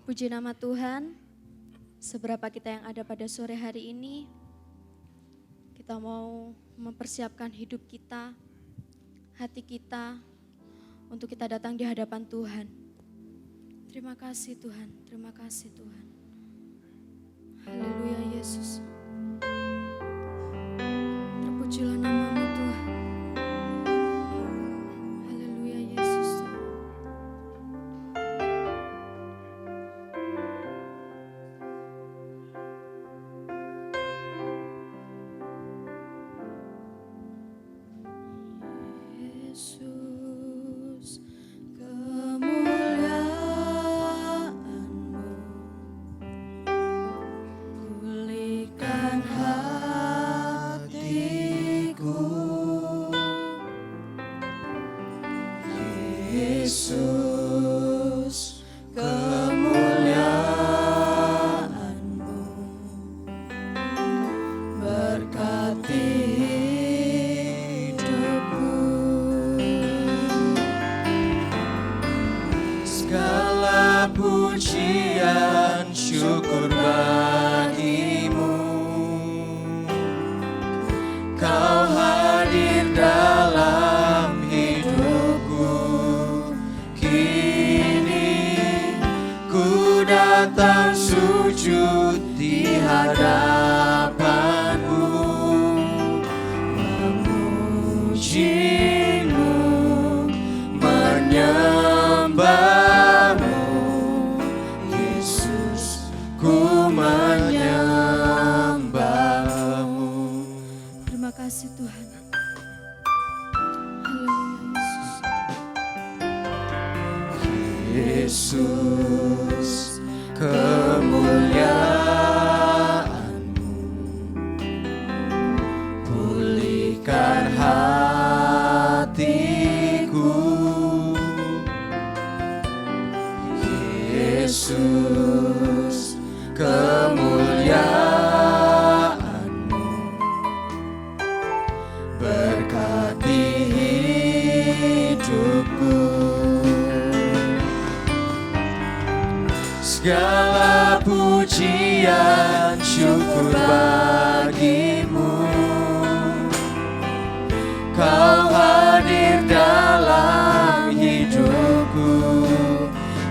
Puji nama Tuhan, seberapa kita yang ada pada sore hari ini, kita mau mempersiapkan hidup kita, hati kita, untuk kita datang di hadapan Tuhan. Terima kasih Tuhan, terima kasih Tuhan. Haleluya Yesus. Terpujilah nama-Mu Tuhan. Haleluya Yesus. Yesus, kemuliaan-Mu pulihkan hatiku. Yesus, kemuliaan-Mu berkati hidupku. Segala pujian syukur bagi-Mu, Kau hadir dalam hidupku. Kini ku datang sujud di hadapan-Mu, memuji-Mu, menyembah-Mu. Yesus, ku menyembah-Mu. Terima kasih Tuhan. Haleluya Yesus. Yesus, kemuliaan-Mu pulihkan hatiku. Yesus, kemuliaan-Mu berkati hidupku. Segala pujian syukur bagi-Mu, Kau hadir dalam hidupku.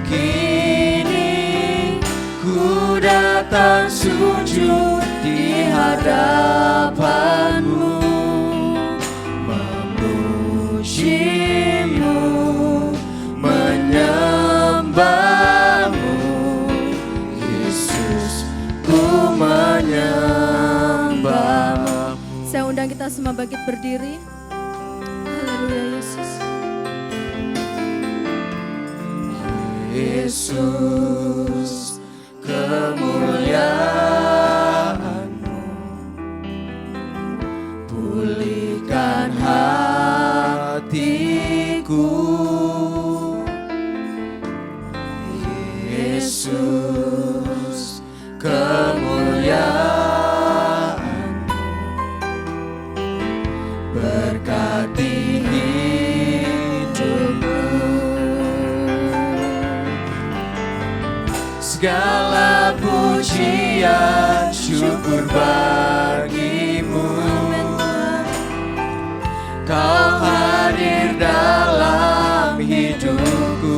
Kini ku datang sujud di hadapan-Mu, memuji-Mu, menyembah-Mu. Yesus, ku menyembah-Mu. Saya undang kita semua bangkit berdiri. Haleluya Yesus. Yesus, kemuliaan-Mu pulihkan hatiku. Yesus, kemuliaan-Mu berkati hidupku. Segala pujian syukur bagi-Mu, Kau hadir dalam hidupku.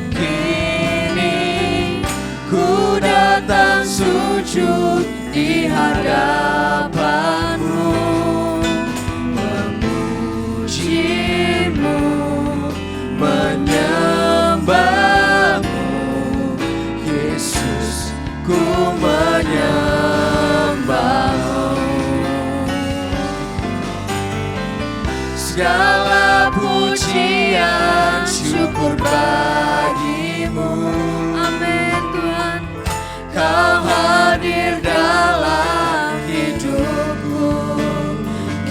Kini ku datang sujud di hadapan-Mu, memuji-Mu, menyembah-Mu. Yesus, ku menyembah-Mu. Segala pujian syukur bagi-Mu. Amin Tuhan. Kau hadir dalam hidupku.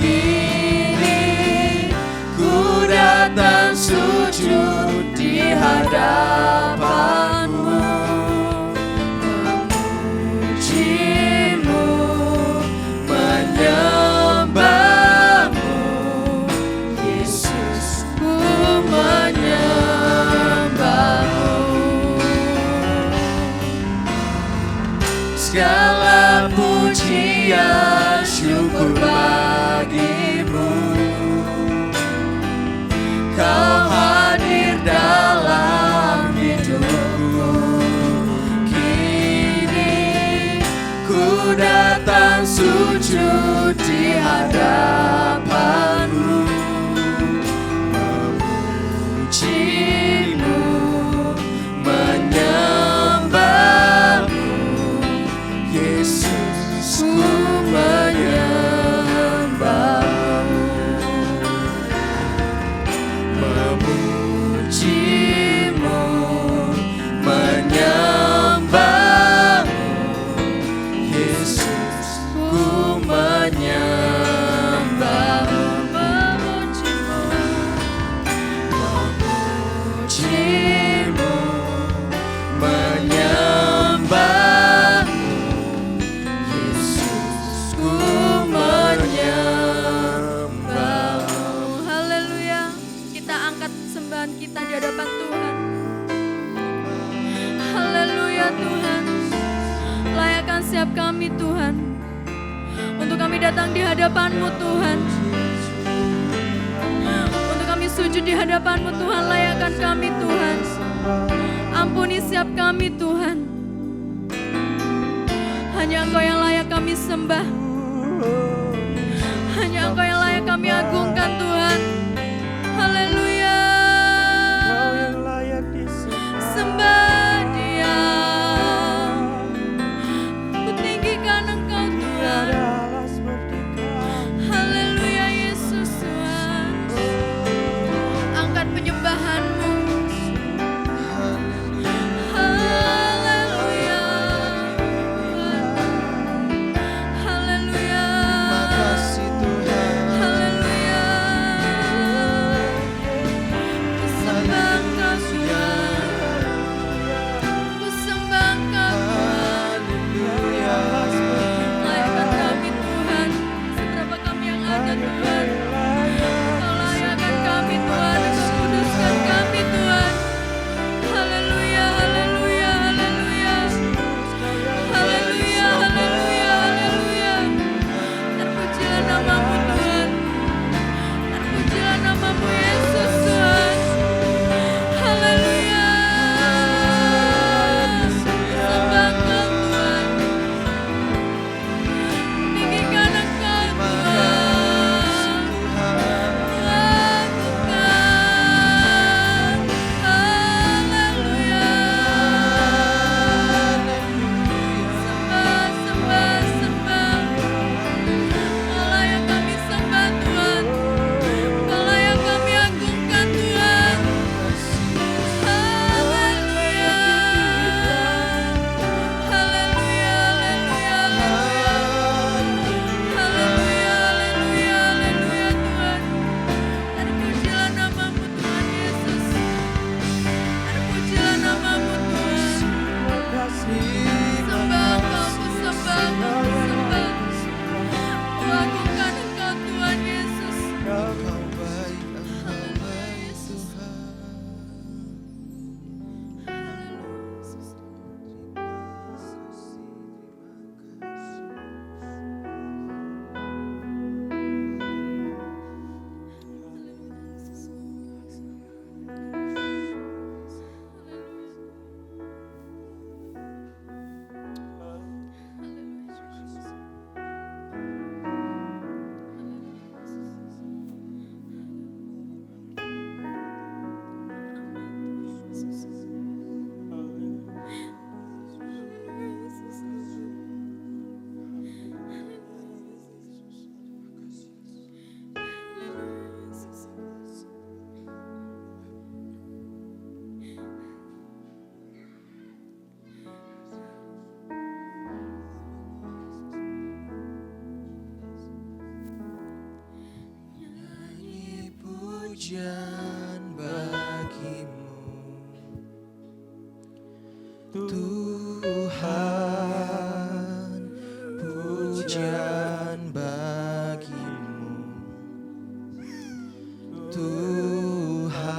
Kini ku datang sujud di hadapan-Mu, memuji-Mu, menyembah-Mu. datang sujud di hadapan-Mu, memuji-Mu, menyembah-Mu, Yesus, ku menyembah-Mu, memuji-Mu, menyembah-Mu, Yesus, ku menyembah-Mu, memuji-Mu, memuji-Mu, menyembah-Mu, Yesus, ku menyembah-Mu. Haleluya. Kita angkat sembahan kita di hadapan Tuhan. Haleluya Tuhan. Layakkan setiap kami Tuhan, untuk kami datang di hadapan-Mu Tuhan, untuk kami sujud di hadapan-Mu Tuhan. Layakkan kami Tuhan, ampuni setiap kami Tuhan. Hanya Engkau yang layak kami sembah, hanya Engkau yang layak kami agungkan Tuhan. Haleluya. Sembah Dia, ku tinggikan Engkau Tuhan. Haleluya Yesus Tuhan. Angkat penyembahan-Mu. Haleluya. Haleluya. Makasih Tuhan. Haleluya. Ku sembah Engkau Tuhan. Ku sembah Engkau Tuhan. Layakkan kami Tuhan, seberapa kami yang ada Tuhan. Kau layakkan kami Tuhan, Engkau kuduskan kami Tuhan. Haleluya, haleluya, haleluya. Haleluya, haleluya, haleluya. Terpujilah nama-Mu Tuhan. Terpujilah nama-Mu Yesus Tuhan. Haleluya. Sembah Engkau Tuhan. Tinggikan Engkau Tuhan. Lakukan. Haleluya. Sembah, sembah, sembah. Kau layak kami sembah Tuhan. Kau layak kami agungkan Tuhan. Haleluya. Haleluya, haleluya, haleluya. Haleluya, haleluya, haleluya Tuhan. Terpujilah nama-Mu Tuhan Yesus. Terpujilah nama-Mu Tuhan. Sembah Engkau, ku sembah, ku sembah. Ku agungkan Engkau Tuhan Yesus. Haleluya Yesus. Haleluya Yesus. Nyanyi pujian bagi-Mu, Tuhan, pujian bagi-Mu, Tuhan,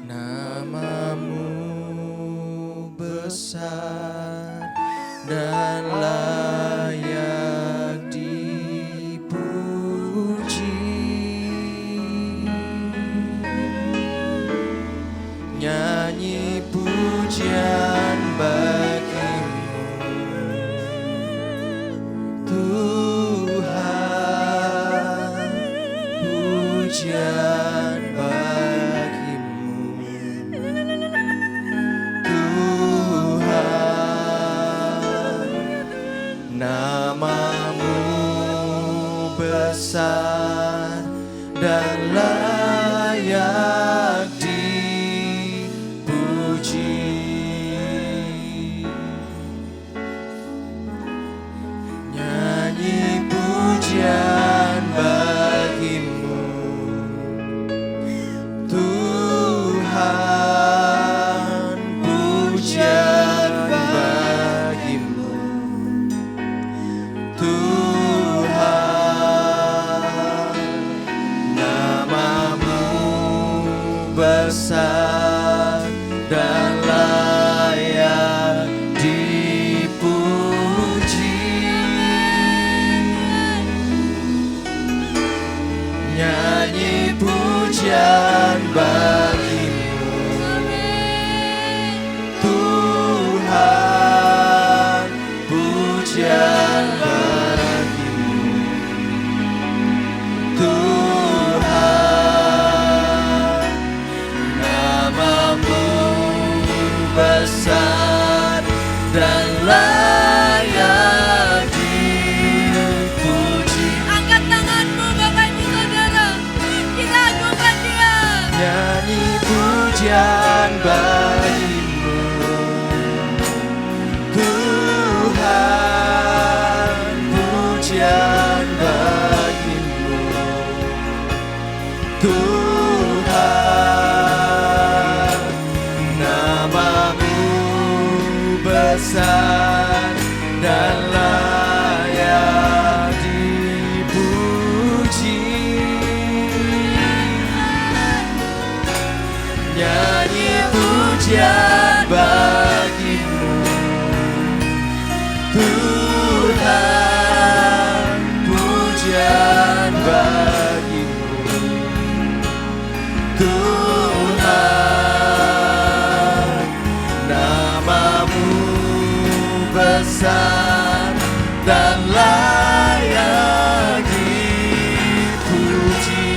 nama-Mu besar dan layak dipuji. Nyanyi pujian bagi-Mu, Namamu besar dan layak dipuji. Nyanyi pujian bagimu, Tuhan, pujian bagimu, Tuhan. Namamu besar dan layak dipuji. Nyanyi pujian bagimu, Tuhan, pujian bagimu, Tuhan. Namamu besar dan layak dipuji. Angkat tanganmu Bapak Ibu Saudara, kita agungkan Dia. Nyanyi pujian bagimu, Tuhan, pujian bagimu, Tuhan. Namamu besar dan layak dipuji. Nyanyi pujian bagimu, Tuhan, pujian bagimu, Tuhan. Namamu besar dan layak dipuji.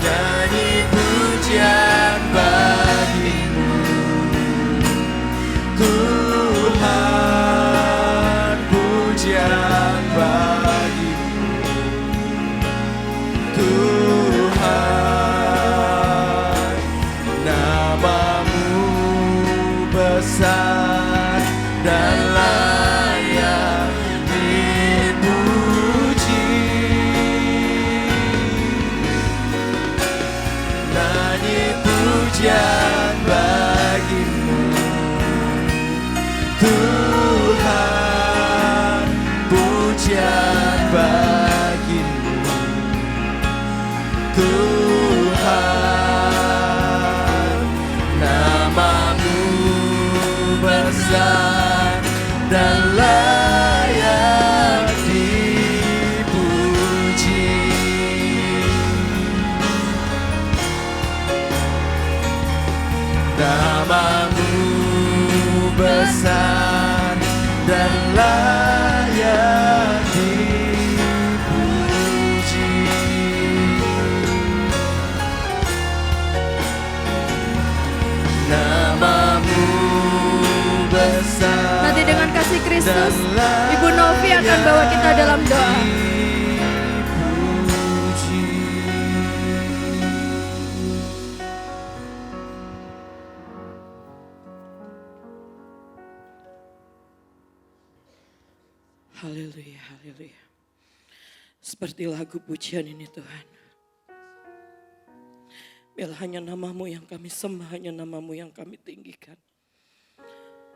Nyanyi pujian bagimu, Tuhan, pujian bagimu, Tuhan. Namamu besar dan layak dipuji. Nyanyi pujian bagimu, Tuhan, pujian bagimu, Tuhan. Namamu besar dan layak dipuji. Namamu besar dan layak dipuji. Namamu besar. Nanti dengan kasih Kristus, Ibu Novi akan bawa kita dalam doa. Haleluya, haleluya. Seperti lagu pujian ini Tuhan. Biarlah hanya namamu yang kami sembah, hanya namamu yang kami tinggikan.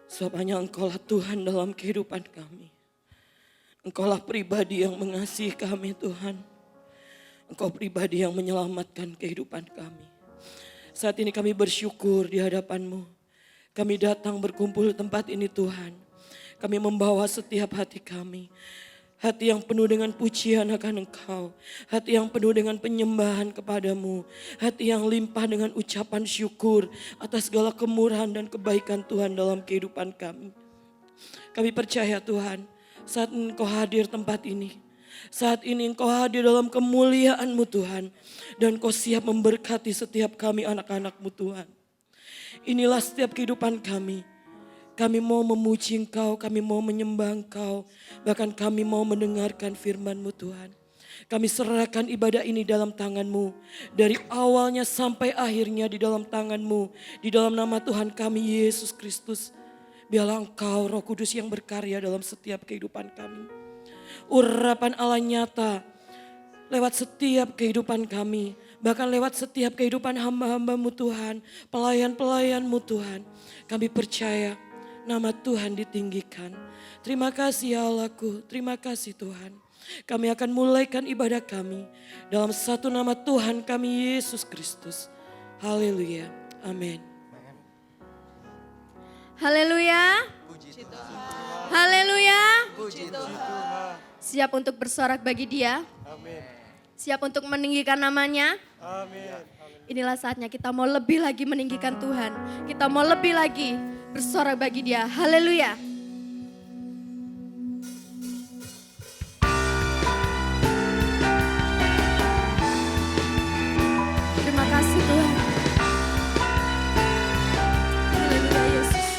Sebab hanya Engkaulah Tuhan dalam kehidupan kami. Engkaulah pribadi yang mengasihi kami Tuhan. Engkau pribadi yang menyelamatkan kehidupan kami. Saat ini kami bersyukur di hadapan-Mu. Kami datang berkumpul di tempat ini Tuhan. Kami membawa setiap hati kami. Hati yang penuh dengan pujian akan Engkau. Hati yang penuh dengan penyembahan kepadamu. Hati yang limpah dengan ucapan syukur atas segala kemurahan dan kebaikan Tuhan dalam kehidupan kami. Kami percaya Tuhan, saat Engkau hadir tempat ini. Saat ini Engkau hadir dalam kemuliaan-Mu Tuhan. Dan Engkau siap memberkati setiap kami anak-anak-Mu Tuhan. Inilah setiap kehidupan kami. Kami mau memuji Engkau, kami mau menyembah Engkau. Bahkan kami mau mendengarkan firman-Mu Tuhan. Kami serahkan ibadah ini dalam tangan-Mu. Dari awalnya sampai akhirnya di dalam tangan-Mu. Di dalam nama Tuhan kami Yesus Kristus. Biarlah Engkau Roh Kudus yang berkarya dalam setiap kehidupan kami. Urapan Allah nyata lewat setiap kehidupan kami. Bahkan lewat setiap kehidupan hamba-hamba-Mu Tuhan. Pelayan-pelayan-Mu Tuhan. Kami percaya nama Tuhan ditinggikan. Terima kasih ya Allahku, terima kasih Tuhan. Kami akan mulaikan ibadah kami dalam satu nama Tuhan kami Yesus Kristus. Haleluya, amin. Haleluya. Haleluya. Siap untuk bersorak bagi Dia. Siap untuk meninggikan namanya. Inilah saatnya kita mau lebih lagi meninggikan Tuhan. Kita mau lebih lagi bersorak bagi Dia. Haleluya. Terima kasih Tuhan. Haleluya Yesus.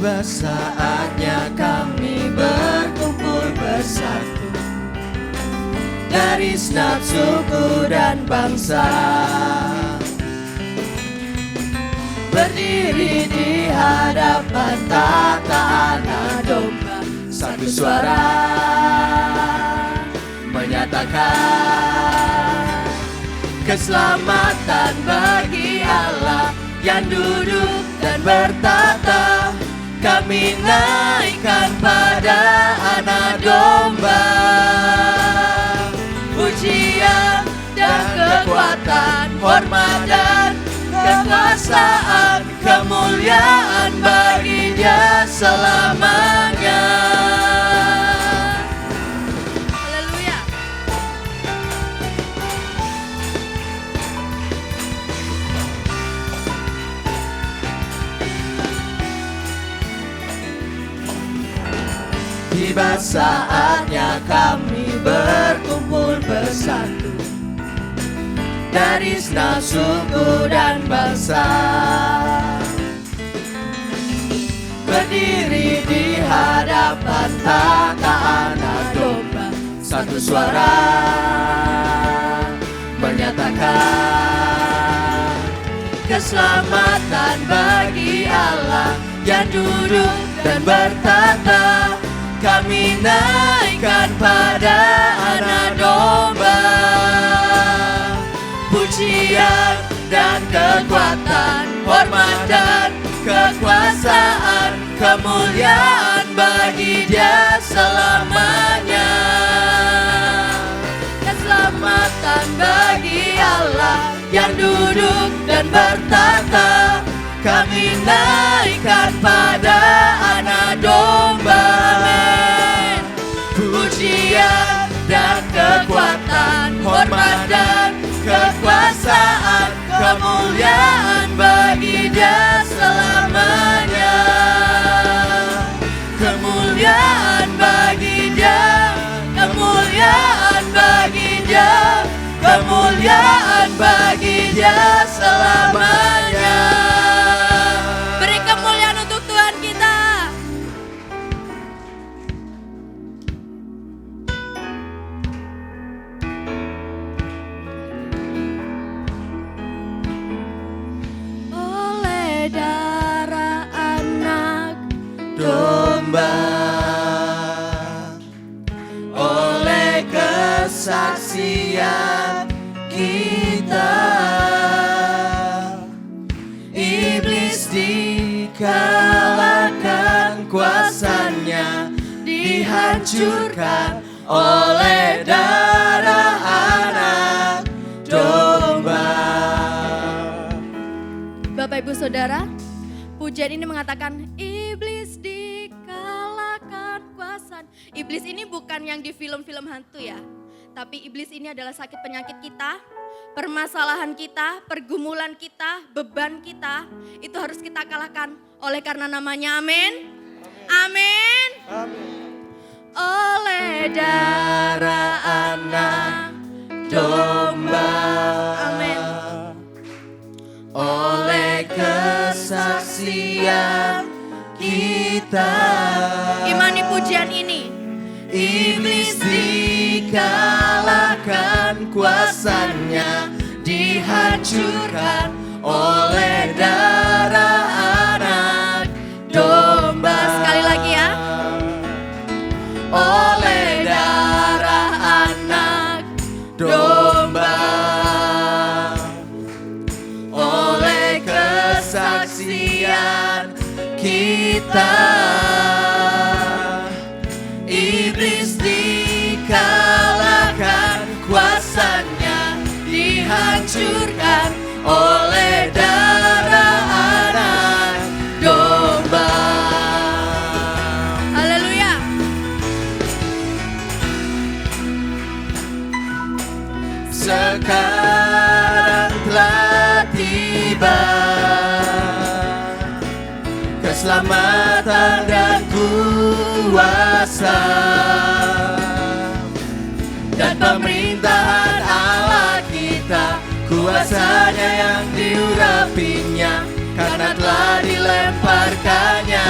Tiba saatnya kami berkumpul bersatu dari segenap suku dan bangsa, berdiri di hadapan tata anak domba, satu suara menyatakan keselamatan bagi Allah yang duduk dan bertata. Kami naikkan pada anak domba, pujian dan kekuatan, hormat dan kekuasaan, kemuliaan bagi Dia selamanya. Haleluya. Tiba saatnya kami berkumpul bersatu dari segenap suku dan bangsa, berdiri di hadapan tata anak domba, satu suara menyatakan keselamatan bagi Allah yang duduk dan bertata. Kami naikkan pada anak domba, pujian dan kekuatan, hormat dan kekuasaan, kemuliaan bagi Dia selamanya. Keselamatan bagi Allah yang duduk dan bertata. Kami naikkan pada anak domba, amin. Pujian dan kekuatan, hormat dan kekuasaan, kemuliaan bagi Dia selamanya. Kemuliaan bagi Dia, kemuliaan bagi Dia, kemuliaan bagi Dia selamanya. Beri kemuliaan untuk Tuhan kita. Oleh darah anak Domba, oleh kesaksian kita, iblis dikalahkan, kuasanya dihancurkan oleh darah anak domba. Bapak Ibu Saudara, pujian ini mengatakan iblis dikalahkan kuasa. Iblis ini bukan yang di film-film hantu ya. Tapi iblis ini adalah sakit penyakit kita. permasalahan kita, pergumulan kita, beban kita, itu harus kita kalahkan oleh karena namanya. Amin. Amin. Oleh darah anak domba. Amin. Oleh kesaksian kita, Imani pujian ini. iblis dikalahkan, kuasanya dihancurkan oleh darah anak domba. Sekali lagi ya. Oleh darah anak domba, oleh kesaksian kita, iblis dikalahkan, kuasanya dihancurkan oleh darah anak domba. Haleluya. Sekarang telah tiba keselamatan dan kuasa, dan pemerintahan Allah kita, kuasanya yang diurapinya, karena telah dilemparkannya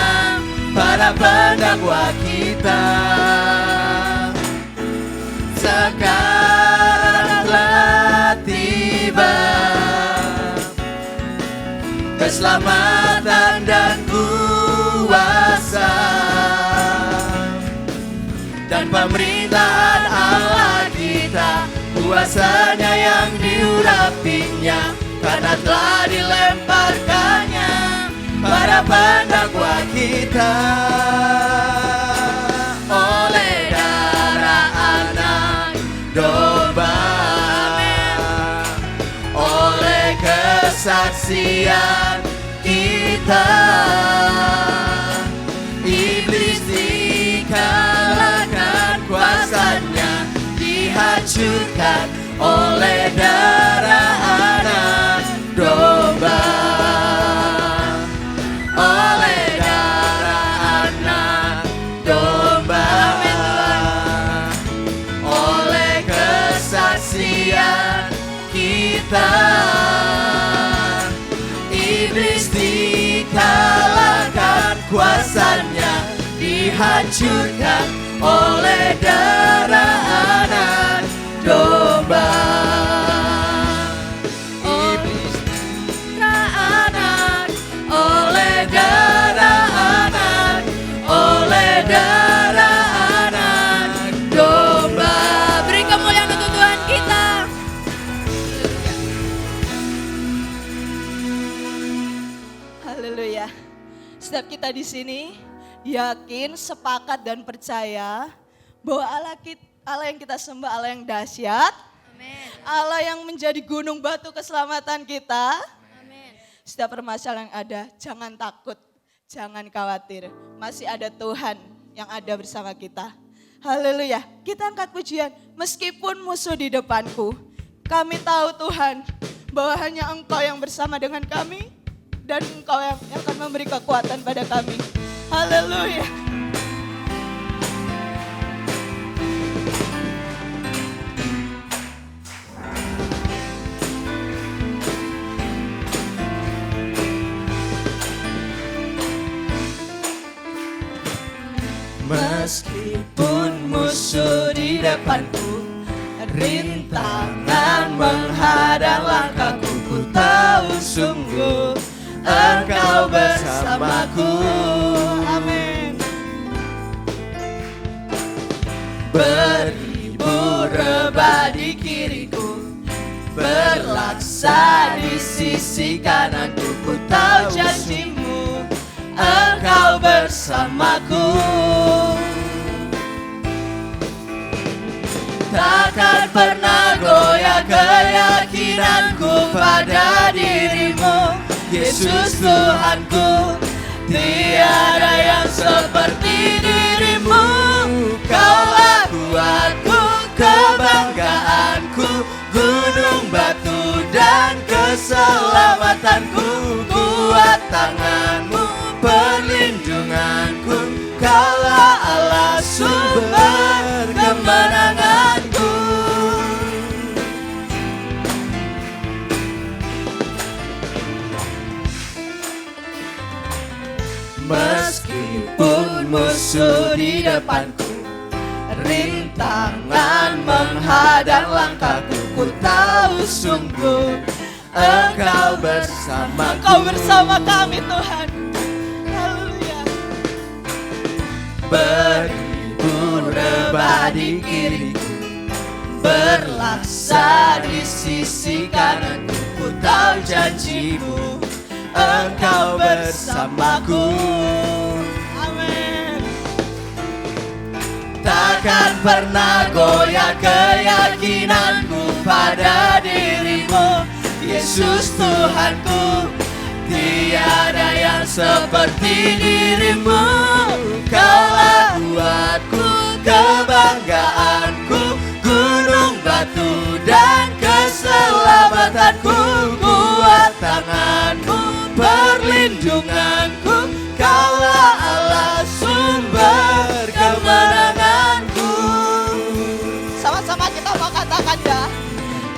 para pendakwa kita. Sekarang telah tiba keselamatan dan kuasa, dan pemerintahan Allah kita, kuasanya yang diurapinya, karena telah dilemparkannya para pendakwa kita. Oleh darah anak domba, oleh kesaksian kita, iblis dikalahkan, kuasanya dihancurkan oleh darah anak domba. Oleh darah anak domba, oleh kesaksian kita, iblis dikalahkan, kuasanya dihancurkan oleh darah anak domba. Iblis darah anak, oleh darah anak, oleh darah anak domba. Beri kemuliaan untuk Tuhan kita. Haleluya. Setiap kita di sini yakin, sepakat dan percaya bahwa Allah yang kita sembah Allah yang dahsyat, Amin. Allah yang menjadi gunung batu keselamatan kita. Amin. Setiap permasalahan yang ada, jangan takut, jangan khawatir. Masih ada Tuhan yang ada bersama kita. Haleluya. Kita angkat pujian, meskipun musuh di depanku, kami tahu Tuhan bahwa hanya Engkau yang bersama dengan kami, dan Engkau yang akan memberi kekuatan pada kami. Haleluya. Meskipun musuh di depanku, rintangan menghadang langkahku, ku tahu sungguh Engkau bersamaku. Amin. Beribu rebah di kiriku, berlaksa di sisi kananku, ku tahu janjimu Engkau bersamaku. Takkan pernah goyah keyakinanku pada dirimu, Yesus Tuhanku. Tiada yang seperti dirimu, Kaulah kuatku, kebanggaanku, gunung batu keselamatanku, kuat tanganmu, perlindunganku, kaulah Allah sumber kemenanganku. Meskipun musuh di depanku, rintangan menghadang langkahku, ku tahu sungguh Engkau bersamaku. Engkau bersama kami Tuhan. Haleluya. Beribu rebah di kiriku, berlaksa di sisi kananku, ku tahu janjimu Engkau bersamaku. Amin. Takkan pernah goyah keyakinanku pada dirimu, Yesus Tuhanku. Tiada yang seperti dirimu, kaulah kuatku, kebanggaanku, gunung batu dan keselamatanku, kuat tanganku, perlindunganku, kaulah Allah sumber kemenanganku. Sama-sama kita mau katakan ya.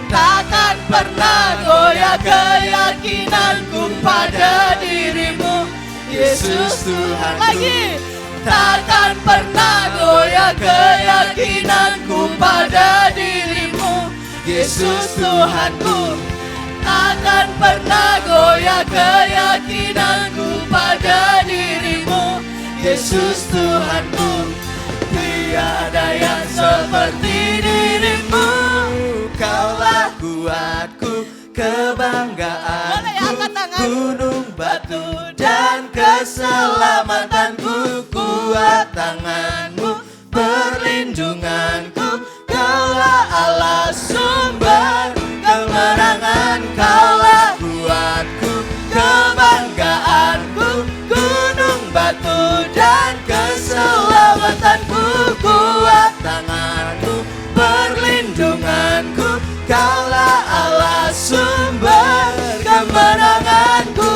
Takkan pernah goyah keyakinanku pada dirimu, Yesus Tuhanku. Lagi. Takkan pernah goyah keyakinanku pada dirimu, Yesus Tuhanku. Takkan pernah goyah keyakinanku pada dirimu, Yesus Tuhanku. Tiada yang seperti dirimu, kaulah kuatku, kebanggaanku, Boleh angkat tangan. gunung batu dan keselamatanku, kuat tanganmu, perlindunganku, kaulah Allah sumber kemenangan, kaulah kuatku, kebanggaanku, gunung batu dan keselamatanku, kuat tanganku, perlindunganku, kaulah Allah sumber kemenanganku,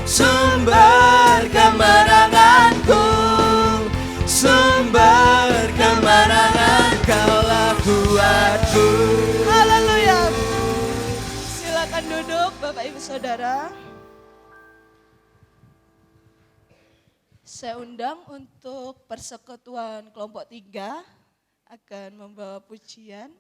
sumber kemenanganku, sumber kemenangan, kaulah kuatku. Haleluya. Silakan duduk Bapak Ibu Saudara. Saya undang untuk persekutuan kelompok 3 akan membawa pujian.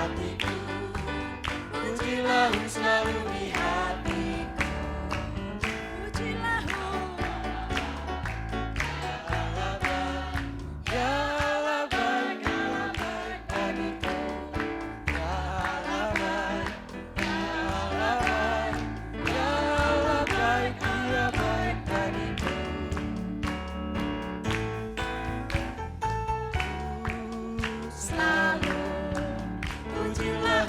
hatiku, pujilah selalu di hatiku. Pujilah ya Allah baik, ya Allah baik bagiku. Ya Allah baik, ya Allah baik, ya Allah baik, Dia baik bagiku. Selalu pujilah,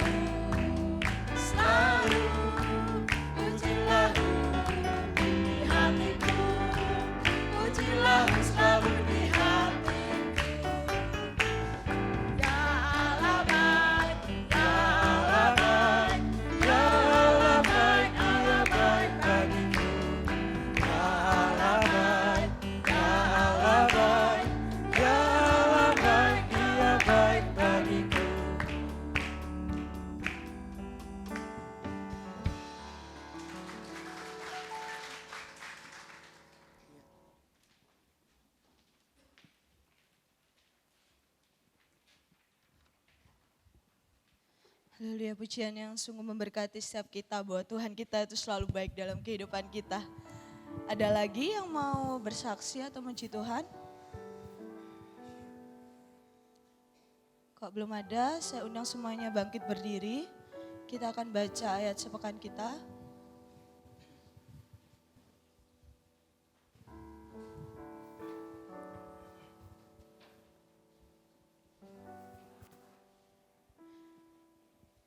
selalu pujilah di hatiku, pujilah selalu di hatiku. Ya Allah baik, ya Allah baik, ya Allah baik, Dia baik bagiku. Ya Allah baik, ya Allah baik, ya Allah baik, Dia baik bagiku. Haleluya, pujian yang sungguh memberkati setiap kita bahwa Tuhan kita itu selalu baik dalam kehidupan kita. Ada lagi yang mau bersaksi atau memuji Tuhan? Kalau belum ada, saya undang semuanya bangkit berdiri. Kita akan baca ayat sepekan kita.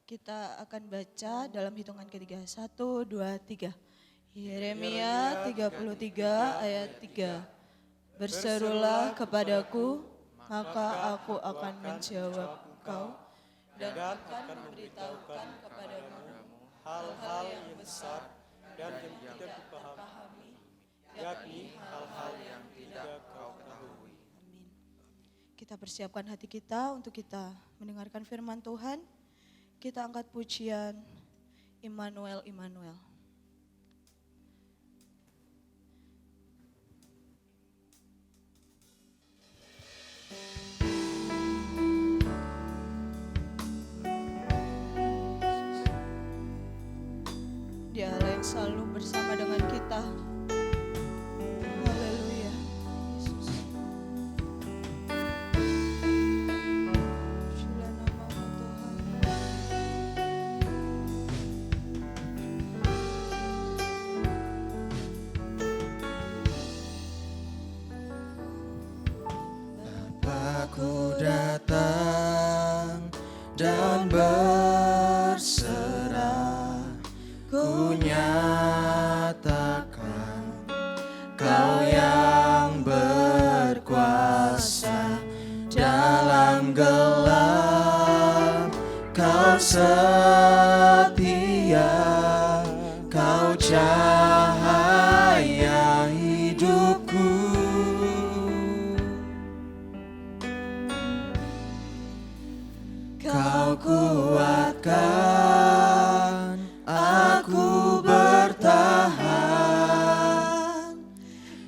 Kita akan baca dalam hitungan ketiga. 1, 2, 3. Yeremia 33 ayat 3. Berserulah kepadaku, maka aku akan menjawab engkau dan akan memberitahukan kepadamu hal-hal yang besar dan yang tidak dipahami, yakni hal-hal yang tidak kau ketahui. Amin. Kita persiapkan hati kita untuk kita mendengarkan firman Tuhan. Kita angkat pujian Immanuel, Immanuel. Dia Allah yang selalu bersama dengan kita. Haleluya, Yesus. Pujilah namamu Tuhan. Aku datang dan berserah, ku nyatakan Kau yang berkuasa dalam gelap. Kau setia, Kau cahaya hidupku. Kau kuatkan aku bertahan.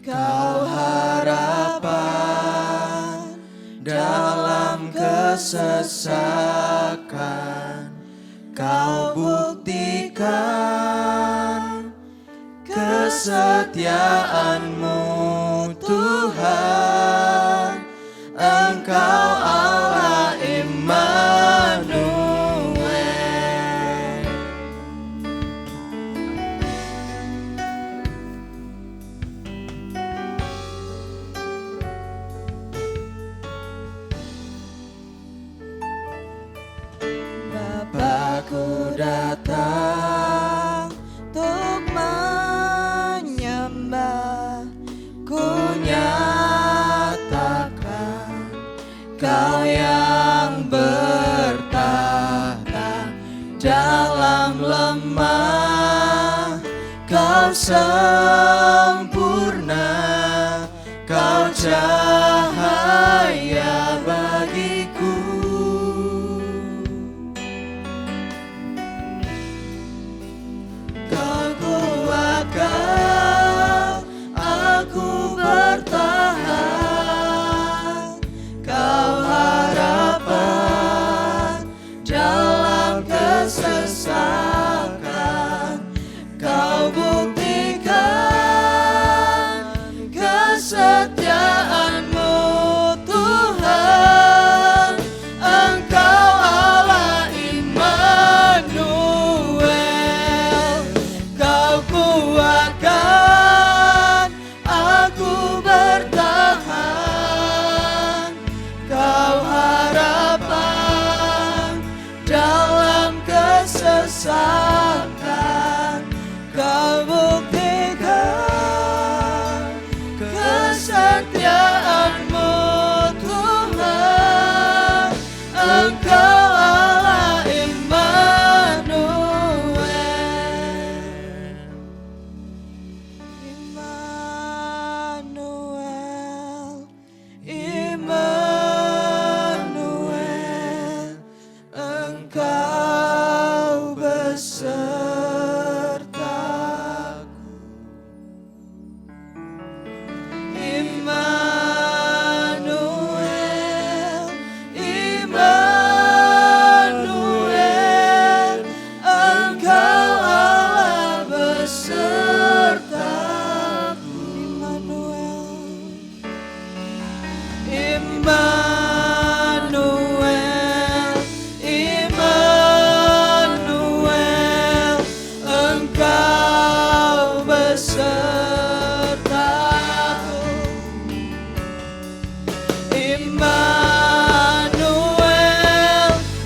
Kau harapan dalam kesesakan. Kau buktikan kesetiaan-Mu Tuhan. Engkau Allah Immanuel. Bapakku datang untuk menyembah, ku nyatakan Kau yang bertahta dalam lemah. Kau sempurna, Kau cahaya bagiku. Kau kuatkan aku bertahan. Kau harapan dalam kesesakan, Kau buktikan kesetiaan-Mu Tuhan. Engkau Allah Immanuel, Kau kuatkan aku bertahan, Kau harapan dalam kesesakan, Kau buktikan kesetiaan-Mu Tuhan. Engkau Allah Immanuel, Immanuel, Immanuel, Engkau besertaku. Immanuel, Immanuel, Engkau Allah besertaku. Immanuel, Immanuel, Engkau besertaku. Immanuel,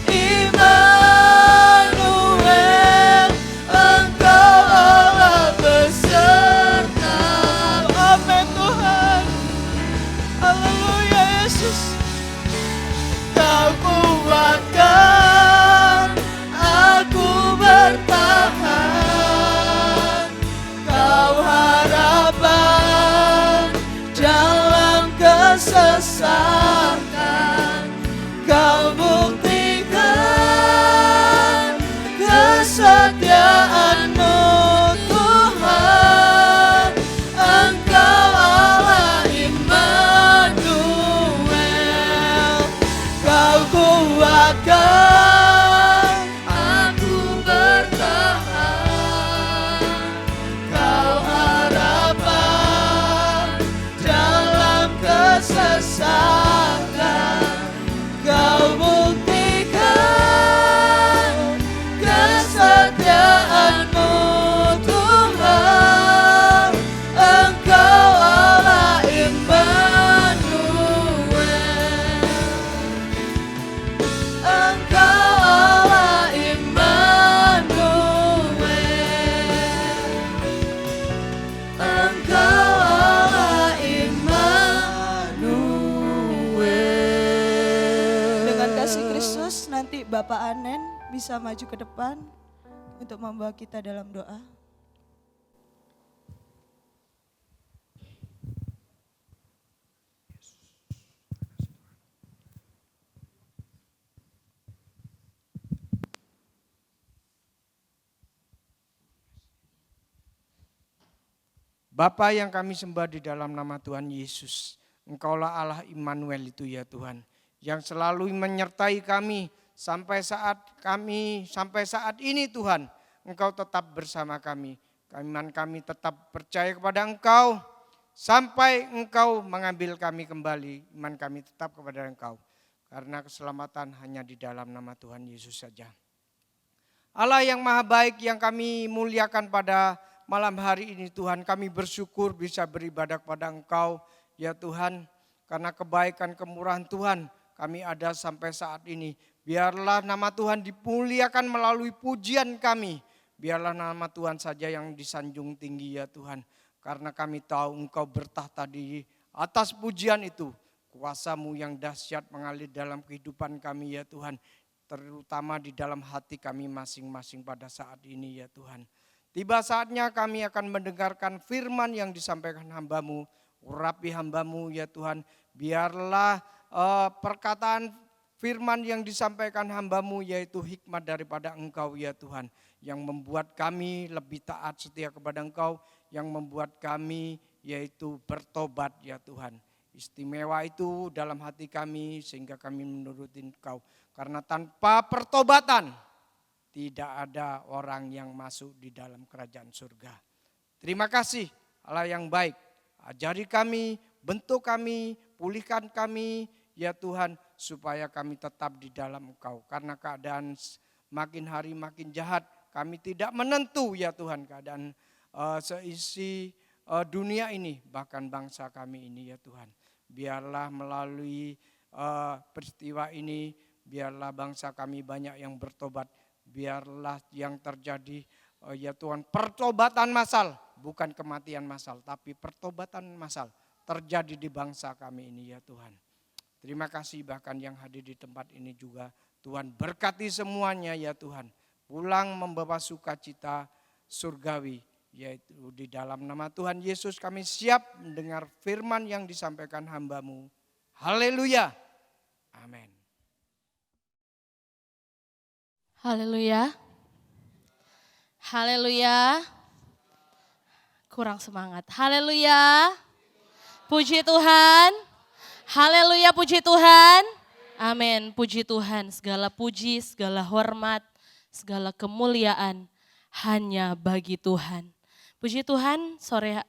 Immanuel, Engkau Allah besertaku. Amin Tuhan. Haleluya Yesus. Kau kuatkan aku bertahan, Kau harapan dalam kesesakan, Kau buktikan kesetiaan-Mu Tuhan. Engkau Allah Immanuel, Kau kuatkan aku bertahan, Kau harapan dalam kesesakan, Kau buktikan kesetiaan-Mu Tuhan. Engkau Allah Immanuel, Engkau Allah Immanuel, Engkau Allah Immanuel. Dengan kasih Kristus, nanti Bapak Anen bisa maju ke depan untuk membawa kita dalam doa. Bapa yang kami sembah di dalam nama Tuhan Yesus, Engkaulah Allah Immanuel itu ya Tuhan, yang selalu menyertai kami sampai saat ini Tuhan. Engkau tetap bersama kami. Iman kami tetap percaya kepada Engkau sampai Engkau mengambil kami kembali. Iman kami tetap kepada Engkau, karena keselamatan hanya di dalam nama Tuhan Yesus saja. Allah yang maha baik yang kami muliakan pada malam hari ini Tuhan, kami bersyukur bisa beribadah kepada Engkau ya Tuhan. Karena kebaikan kemurahan Tuhan kami ada sampai saat ini. Biarlah nama Tuhan dimuliakan melalui pujian kami. Biarlah nama Tuhan saja yang disanjung tinggi ya Tuhan. Karena kami tahu Engkau bertahta di atas pujian itu. Kuasa-Mu yang dahsyat mengalir dalam kehidupan kami ya Tuhan. Terutama di dalam hati kami masing-masing pada saat ini ya Tuhan. Tiba saatnya kami akan mendengarkan firman yang disampaikan hamba-Mu. Urapi hamba-Mu ya Tuhan. Biarlah perkataan firman yang disampaikan hamba-Mu yaitu hikmat daripada Engkau ya Tuhan. Yang membuat kami lebih taat setia kepada Engkau. Yang membuat kami yaitu bertobat ya Tuhan. Istimewa itu dalam hati kami sehingga kami menuruti Engkau. Karena tanpa pertobatan tidak ada orang yang masuk di dalam kerajaan surga. Terima kasih Allah yang baik. Ajari kami, bentuk kami, pulihkan kami ya Tuhan, supaya kami tetap di dalam Engkau. Karena keadaan makin hari makin jahat, kami tidak menentu ya Tuhan keadaan seisi dunia ini, bahkan bangsa kami ini ya Tuhan. Biarlah melalui peristiwa ini, biarlah bangsa kami banyak yang bertobat. Biarlah yang terjadi ya Tuhan, pertobatan massal, bukan kematian massal, tapi pertobatan massal terjadi di bangsa kami ini ya Tuhan. Terima kasih, bahkan yang hadir di tempat ini juga Tuhan berkati semuanya ya Tuhan. Pulang membawa sukacita surgawi, yaitu di dalam nama Tuhan Yesus kami siap mendengar firman yang disampaikan hamba-Mu. Haleluya. Amin. Haleluya. Haleluya. Kurang semangat. Haleluya. Puji Tuhan. Haleluya, puji Tuhan. Amin. Puji Tuhan. Segala puji, segala hormat, segala kemuliaan hanya bagi Tuhan. Puji Tuhan, sore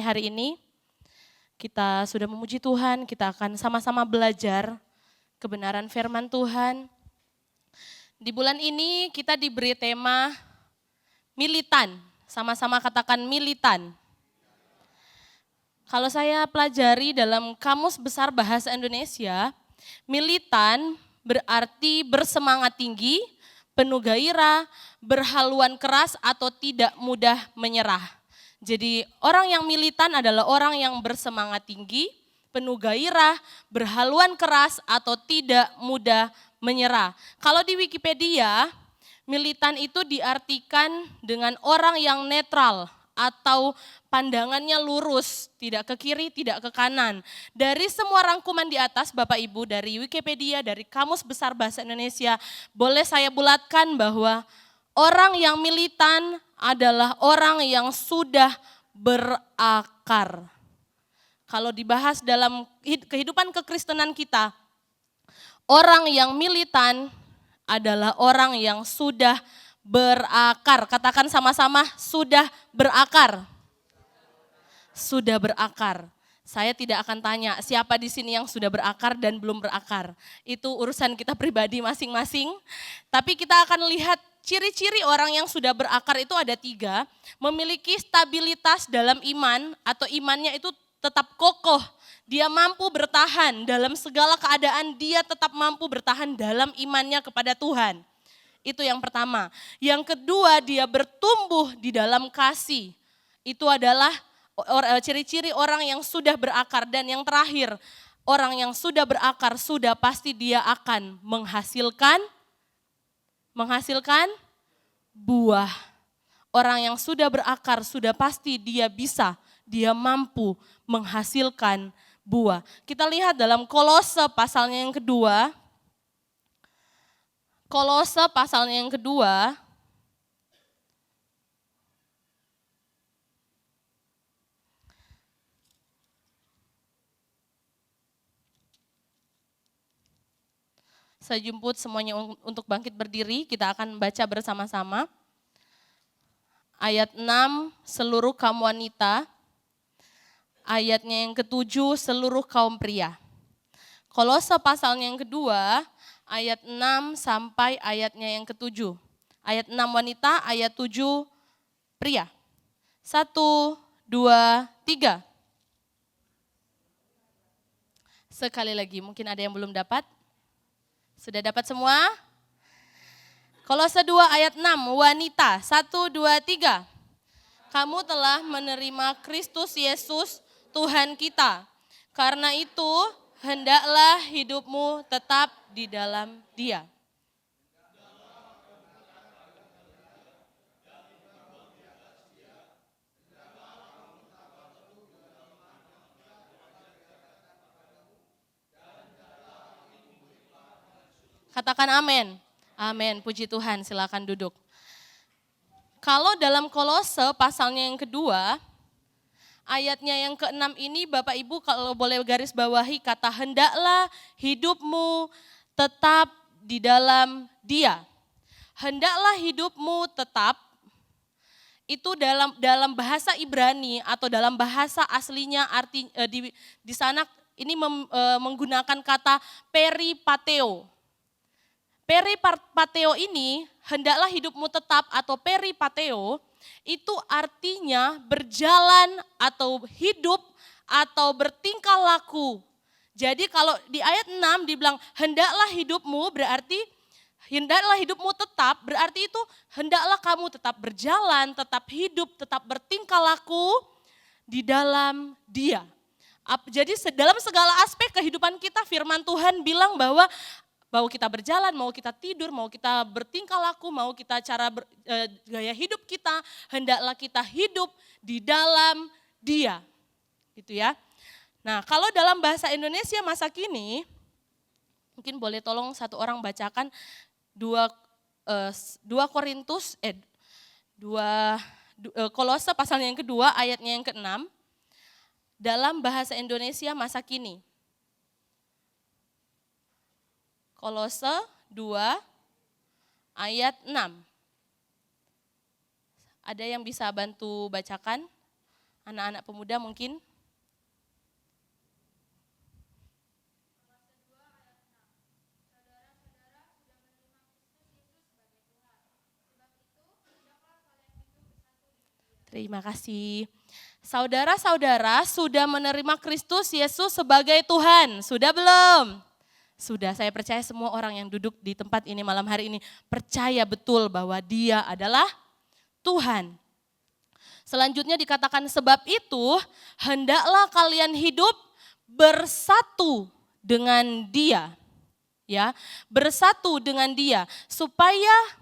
hari ini kita sudah memuji Tuhan, kita akan sama-sama belajar kebenaran firman Tuhan. Di bulan ini kita diberi tema militan, sama-sama katakan militan. Kalau saya pelajari dalam Kamus Besar Bahasa Indonesia, militan berarti bersemangat tinggi, penuh gairah, berhaluan keras atau tidak mudah menyerah. Jadi orang yang militan adalah orang yang bersemangat tinggi, penuh gairah, berhaluan keras atau tidak mudah menyerah. Kalau di Wikipedia, militan itu diartikan dengan orang yang netral atau pandangannya lurus, tidak ke kiri, tidak ke kanan. Dari semua rangkuman di atas, Bapak Ibu, dari Wikipedia, dari Kamus Besar Bahasa Indonesia, boleh saya bulatkan bahwa orang yang militan adalah orang yang sudah berakar. Kalau dibahas dalam kehidupan kekristenan kita, orang yang militan adalah orang yang sudah berakar. Katakan sama-sama, sudah berakar. Sudah berakar. Saya tidak akan tanya siapa di sini yang sudah berakar dan belum berakar. Itu urusan kita pribadi masing-masing. Tapi kita akan lihat ciri-ciri orang yang sudah berakar itu ada 3. Memiliki stabilitas dalam iman atau imannya itu tetap kokoh. Dia mampu bertahan dalam segala keadaan, dia tetap mampu bertahan dalam imannya kepada Tuhan. Itu yang pertama. Yang kedua, dia bertumbuh di dalam kasih. Itu adalah ciri-ciri orang yang sudah berakar. Dan yang terakhir, orang yang sudah berakar sudah pasti dia akan menghasilkan buah. Orang yang sudah berakar sudah pasti dia mampu menghasilkan buah. Kita lihat dalam Kolose pasalnya yang kedua. Kolose pasalnya yang kedua. Saya jemput semuanya untuk bangkit berdiri, kita akan baca bersama-sama. Ayat 6, seluruh kaum wanita. Ayatnya yang ke-7, seluruh kaum pria. Kolose pasalnya yang kedua, ayat 6 sampai ayatnya yang ke-7. Ayat 6 wanita, ayat 7 pria. 1, 2, 3. Sekali lagi, mungkin ada yang belum dapat. Sudah dapat semua? Kolose 2 ayat 6, wanita. 1, 2, 3. Kamu telah menerima Kristus Yesus Tuhan kita. Karena itu, hendaklah hidupmu tetap di dalam Dia. Katakan amin. Amin, puji Tuhan, silakan duduk. Kalau dalam Kolose pasalnya yang kedua, ayatnya yang ke-6 ini Bapak Ibu kalau boleh garis bawahi kata hendaklah hidupmu tetap di dalam Dia. hendaklah hidupmu tetap, itu dalam bahasa Ibrani atau dalam bahasa aslinya di sana ini menggunakan kata peripateo. Peripateo ini, hendaklah hidupmu tetap atau peripateo, itu artinya berjalan atau hidup atau bertingkah laku. Jadi kalau di ayat 6 dibilang hendaklah hidupmu, berarti hendaklah hidupmu tetap, berarti itu hendaklah kamu tetap berjalan, tetap hidup, tetap bertingkah laku di dalam Dia. Jadi dalam segala aspek kehidupan kita, firman Tuhan bilang bahwa mau kita berjalan, mau kita tidur, mau kita bertingkah laku, mau kita gaya hidup kita, hendaklah kita hidup di dalam Dia. Gitu ya. Nah, kalau dalam bahasa Indonesia masa kini, mungkin boleh tolong satu orang bacakan 2 Kolose pasalnya yang kedua, ayatnya yang ke-6, dalam bahasa Indonesia masa kini. Kolose 2 ayat 6. Ada yang bisa bantu bacakan? Anak-anak pemuda mungkin? Terima kasih. Saudara-saudara sudah menerima Kristus Yesus sebagai Tuhan. Sudah belum? Sudah, saya percaya semua orang yang duduk di tempat ini malam hari ini percaya betul bahwa Dia adalah Tuhan. Selanjutnya dikatakan sebab itu hendaklah kalian hidup bersatu dengan Dia. Ya, bersatu dengan Dia supaya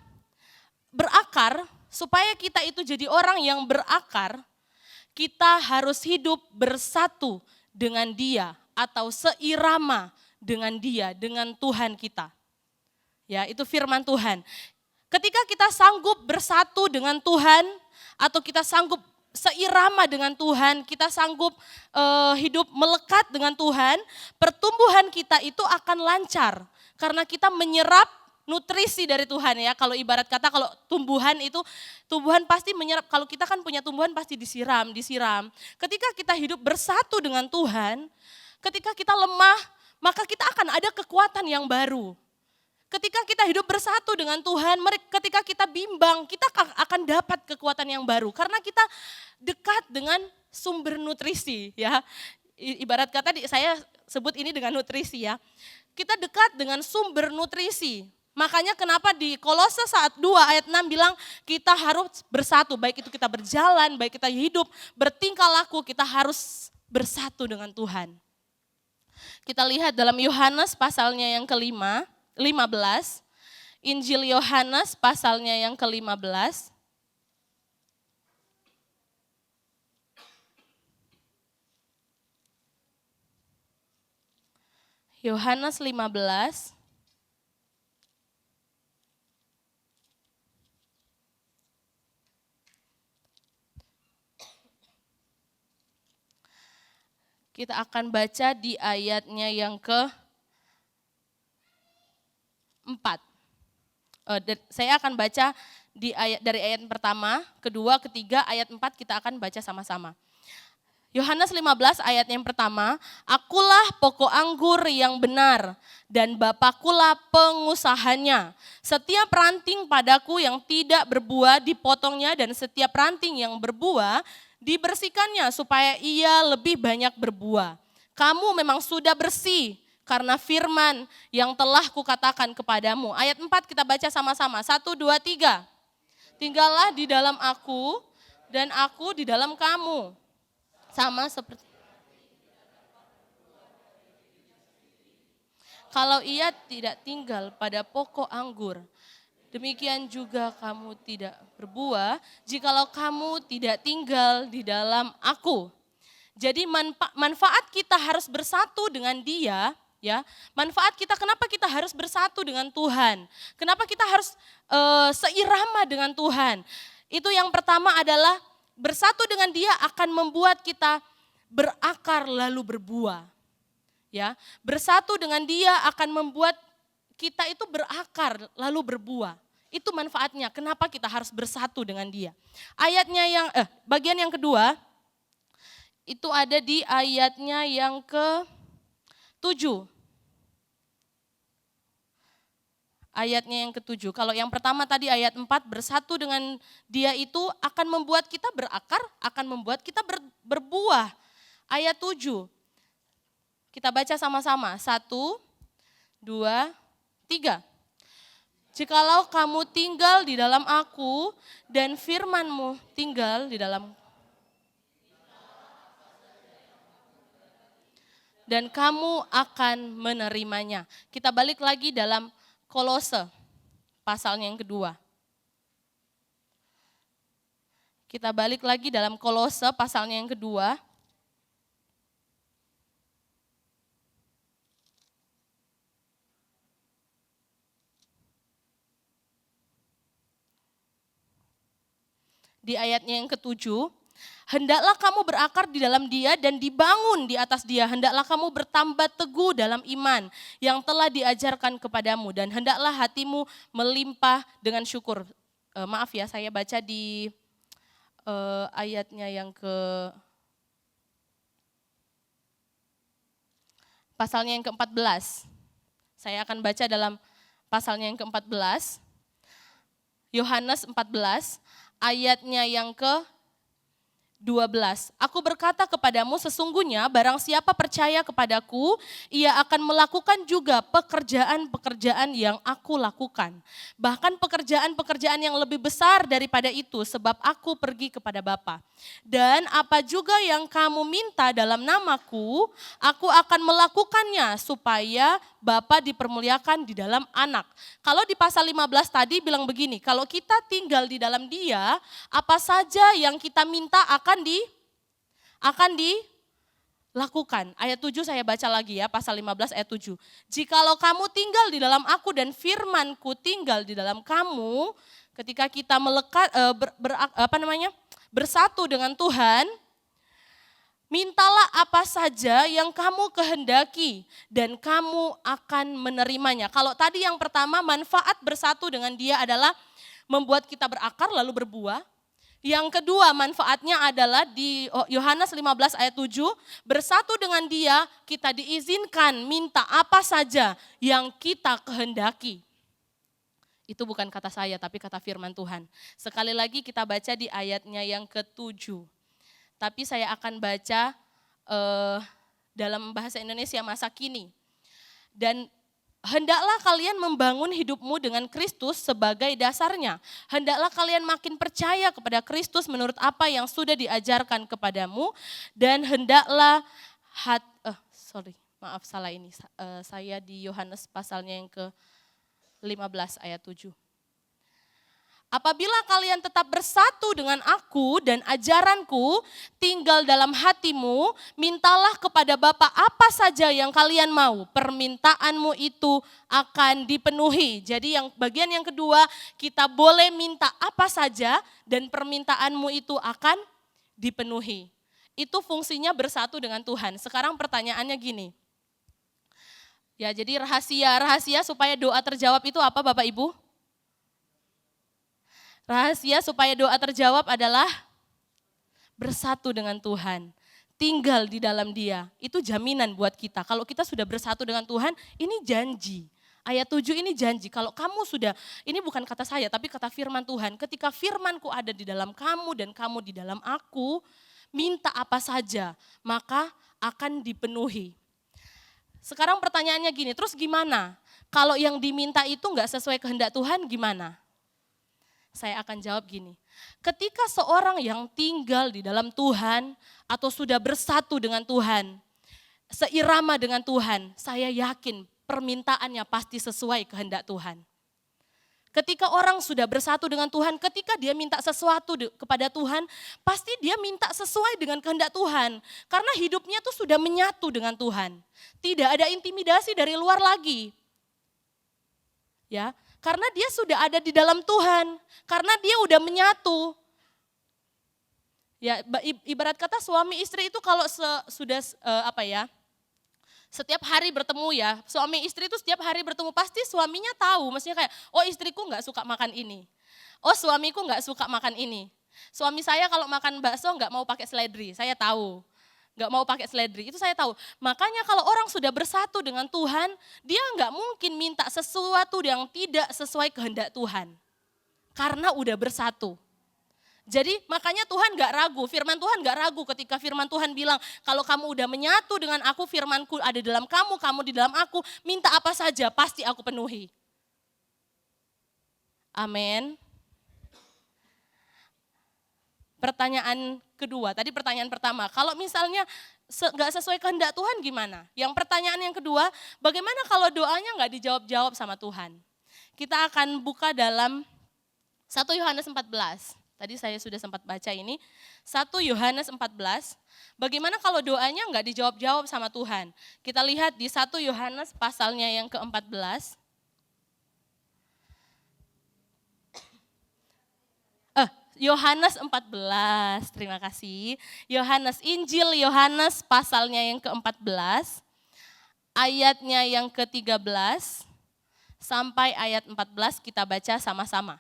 berakar, supaya kita itu jadi orang yang berakar, kita harus hidup bersatu dengan Dia atau seirama dengan Dia, dengan Tuhan kita. Ya, itu firman Tuhan. Ketika kita sanggup bersatu dengan Tuhan atau kita sanggup seirama dengan Tuhan, kita sanggup hidup melekat dengan Tuhan, pertumbuhan kita itu akan lancar karena kita menyerap nutrisi dari Tuhan ya. Kalau ibarat kata kalau tumbuhan pasti menyerap, kalau kita kan punya tumbuhan pasti disiram. Ketika kita hidup bersatu dengan Tuhan, ketika kita lemah, maka kita akan ada kekuatan yang baru. Ketika kita hidup bersatu dengan Tuhan, ketika kita bimbang, kita akan dapat kekuatan yang baru. Karena kita dekat dengan sumber nutrisi ya. Ibarat kata saya sebut ini dengan nutrisi ya. Kita dekat dengan sumber nutrisi. Makanya kenapa di Kolose 2 ayat 6 bilang kita harus bersatu. Baik itu kita berjalan, baik kita hidup, bertingkah laku, kita harus bersatu dengan Tuhan. Kita lihat dalam Yohanes pasalnya yang ke-15, Injil Yohanes pasalnya yang ke-15. Yohanes 15. Kita akan baca di ayatnya yang ke-4. Saya akan baca dari ayat pertama, kedua, ketiga, ayat 4 kita akan baca sama-sama. Yohanes 15 ayat yang pertama, akulah pokok anggur yang benar dan Bapakulah pengusahanya. Setiap ranting padaku yang tidak berbuah dipotongnya dan setiap ranting yang berbuah dibersihkannya supaya ia lebih banyak berbuah. Kamu memang sudah bersih karena firman yang telah kukatakan kepadamu. Ayat 4 kita baca sama-sama. 1, 2, 3. Tinggallah di dalam aku dan aku di dalam kamu. Sama seperti kalau ia tidak tinggal pada pokok anggur, demikian juga kamu tidak berbuah jikalau kamu tidak tinggal di dalam aku. Jadi manfaat kita harus bersatu dengan Dia, ya. Manfaat kita, kenapa kita harus bersatu dengan Tuhan? Kenapa kita harus seirama dengan Tuhan? Itu yang pertama adalah bersatu dengan Dia akan membuat kita berakar lalu berbuah. Ya, bersatu dengan Dia akan membuat kita itu berakar lalu berbuah. Itu manfaatnya, kenapa kita harus bersatu dengan dia. Bagian yang kedua, itu ada di ayatnya yang ke-7. Ayatnya yang ke-7. Kalau yang pertama tadi ayat 4, bersatu dengan dia itu akan membuat kita berakar, akan membuat kita berbuah. Ayat 7, kita baca sama-sama. 1, 2, 3. Jikalau kamu tinggal di dalam aku dan firman-Mu tinggal di dalam, dan kamu akan menerimanya. Kita balik lagi dalam Kolose, pasalnya yang kedua. Kita balik lagi dalam Kolose, pasalnya yang kedua. Di ayatnya yang ke-7, hendaklah kamu berakar di dalam dia dan dibangun di atas dia. Hendaklah kamu bertambah teguh dalam iman yang telah diajarkan kepadamu. Dan hendaklah hatimu melimpah dengan syukur. Maaf ya, saya baca di ayatnya yang pasalnya yang ke-14. Saya akan baca dalam pasalnya yang ke-14. Yohanes 14, ayatnya yang ke-12. Aku berkata kepadamu, sesungguhnya barang siapa percaya kepadaku, ia akan melakukan juga pekerjaan-pekerjaan yang aku lakukan. Bahkan pekerjaan-pekerjaan yang lebih besar daripada itu, sebab aku pergi kepada Bapa. Dan apa juga yang kamu minta dalam namaku, aku akan melakukannya supaya Bapa dipermuliakan di dalam anak. Kalau di pasal 15 tadi bilang begini, kalau kita tinggal di dalam dia, apa saja yang kita minta akan dilakukan. Ayat 7 saya baca lagi ya, pasal 15 ayat 7. Jikalau kamu tinggal di dalam aku dan firmanku tinggal di dalam kamu, ketika kita bersatu dengan Tuhan, mintalah apa saja yang kamu kehendaki dan kamu akan menerimanya. Kalau tadi yang pertama manfaat bersatu dengan dia adalah membuat kita berakar lalu berbuah. Yang kedua manfaatnya adalah di Yohanes 15 ayat 7, bersatu dengan dia kita diizinkan minta apa saja yang kita kehendaki. Itu bukan kata saya tapi kata firman Tuhan. Sekali lagi kita baca di ayatnya yang ke-7. Tapi saya akan baca dalam bahasa Indonesia masa kini. Dan hendaklah kalian membangun hidupmu dengan Kristus sebagai dasarnya. Hendaklah kalian makin percaya kepada Kristus menurut apa yang sudah diajarkan kepadamu. Dan hendaklah, saya di Yohanes pasalnya yang ke-15 ayat 7. Apabila kalian tetap bersatu dengan aku dan ajaranku tinggal dalam hatimu, mintalah kepada Bapa apa saja yang kalian mau, permintaanmu itu akan dipenuhi. Jadi yang bagian yang kedua, kita boleh minta apa saja dan permintaanmu itu akan dipenuhi. Itu fungsinya bersatu dengan Tuhan. Sekarang pertanyaannya gini. Ya, jadi rahasia supaya doa terjawab itu apa Bapak Ibu? Rahasia supaya doa terjawab adalah bersatu dengan Tuhan, tinggal di dalam Dia. Itu jaminan buat kita. Kalau kita sudah bersatu dengan Tuhan, ini janji. Ayat 7 ini janji. Kalau kamu sudah, ini bukan kata saya, tapi kata firman Tuhan. Ketika firmanku ada di dalam kamu dan kamu di dalam aku, minta apa saja, maka akan dipenuhi. Sekarang pertanyaannya gini, terus gimana? Kalau yang diminta itu enggak sesuai kehendak Tuhan, gimana? Saya akan jawab gini, ketika seorang yang tinggal di dalam Tuhan atau sudah bersatu dengan Tuhan, seirama dengan Tuhan, saya yakin permintaannya pasti sesuai kehendak Tuhan. Ketika orang sudah bersatu dengan Tuhan, ketika dia minta sesuatu kepada Tuhan, pasti dia minta sesuai dengan kehendak Tuhan. Karena hidupnya tuh sudah menyatu dengan Tuhan. Tidak ada intimidasi dari luar lagi. Ya. Karena dia sudah ada di dalam Tuhan, karena dia udah menyatu. Ya, ibarat kata suami istri itu kalau Setiap hari bertemu ya, suami istri itu setiap hari bertemu, pasti suaminya tahu, maksudnya kayak, oh istriku nggak suka makan ini, oh suamiku nggak suka makan ini. Suami saya kalau makan bakso nggak mau pakai seledri, saya tahu. Nggak mau pakai seledri, itu saya tahu. Makanya kalau orang sudah bersatu dengan Tuhan, dia nggak mungkin minta sesuatu yang tidak sesuai kehendak Tuhan. Karena udah bersatu. Jadi makanya Tuhan gak ragu, firman Tuhan gak ragu ketika firman Tuhan bilang, kalau kamu udah menyatu dengan aku, firmanku ada dalam kamu di dalam aku, minta apa saja pasti aku penuhi. Amin. Pertanyaan kedua, tadi pertanyaan pertama, kalau misalnya gak sesuai kehendak Tuhan gimana? Yang pertanyaan yang kedua, bagaimana kalau doanya gak dijawab-jawab sama Tuhan? Kita akan buka dalam 1 Yohanes 14. Tadi saya sudah sempat baca ini, 1 Yohanes 14, bagaimana kalau doanya enggak dijawab-jawab sama Tuhan? Kita lihat di 1 Yohanes pasalnya yang ke-14. Yohanes 14, terima kasih. Injil Yohanes pasalnya yang ke-14, ayatnya yang ke-13, sampai ayat 14 kita baca sama-sama.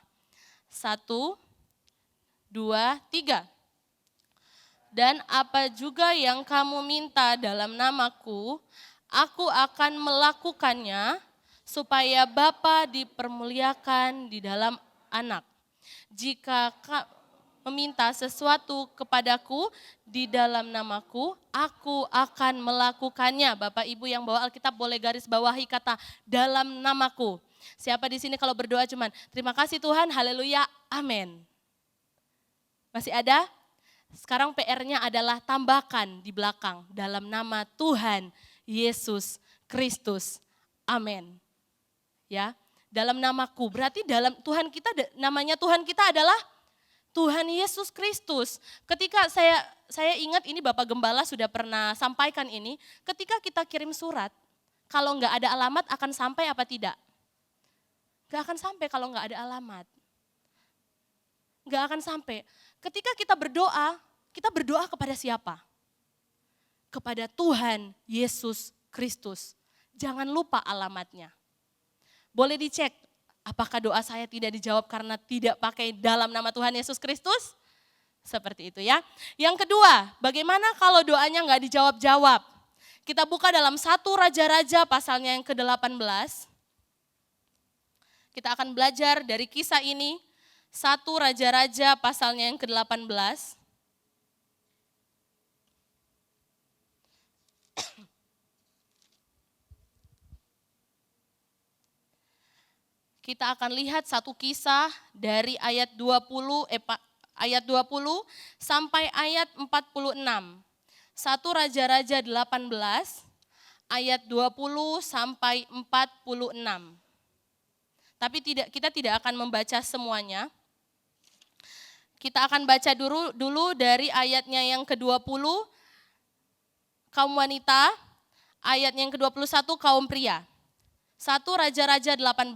1, 2, 3. Dan apa juga yang kamu minta dalam namaku, aku akan melakukannya supaya Bapa dipermuliakan di dalam Anak. Jika meminta sesuatu kepadaku di dalam namaku, aku akan melakukannya. Bapak Ibu yang bawa Alkitab boleh garis bawahi kata dalam namaku. Siapa di sini kalau berdoa cuman terima kasih Tuhan, haleluya, amin. Masih ada? Sekarang PR-nya adalah tambahkan di belakang dalam nama Tuhan Yesus Kristus. Amin. Ya, dalam namaku. Berarti dalam Tuhan kita, namanya Tuhan kita adalah Tuhan Yesus Kristus. Ketika saya ingat ini Bapak Gembala sudah pernah sampaikan ini, ketika kita kirim surat, kalau enggak ada alamat akan sampai apa tidak? Enggak akan sampai kalau enggak ada alamat. Enggak akan sampai. Ketika kita berdoa kepada siapa? Kepada Tuhan Yesus Kristus. Jangan lupa alamatnya. Boleh dicek, apakah doa saya tidak dijawab karena tidak pakai dalam nama Tuhan Yesus Kristus? Seperti itu ya. Yang kedua, bagaimana kalau doanya enggak dijawab-jawab? Kita buka dalam 1 Raja-Raja pasalnya yang ke-18. Kita akan belajar dari kisah ini. 1 Raja-Raja pasalnya yang ke-18. Kita akan lihat satu kisah dari ayat 20 sampai ayat 46. 1 Raja-Raja 18 ayat 20 sampai 46. Tapi kita tidak akan membaca semuanya. Kita akan baca dulu dari ayatnya yang ke-20, kaum wanita, ayat yang ke-21, kaum pria. 1 Raja-Raja 18,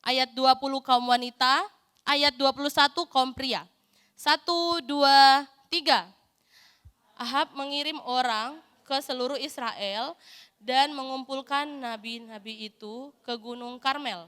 ayat 20 kaum wanita, ayat 21 kaum pria. 1, 2, 3. Ahab mengirim orang ke seluruh Israel dan mengumpulkan nabi-nabi itu ke Gunung Karmel.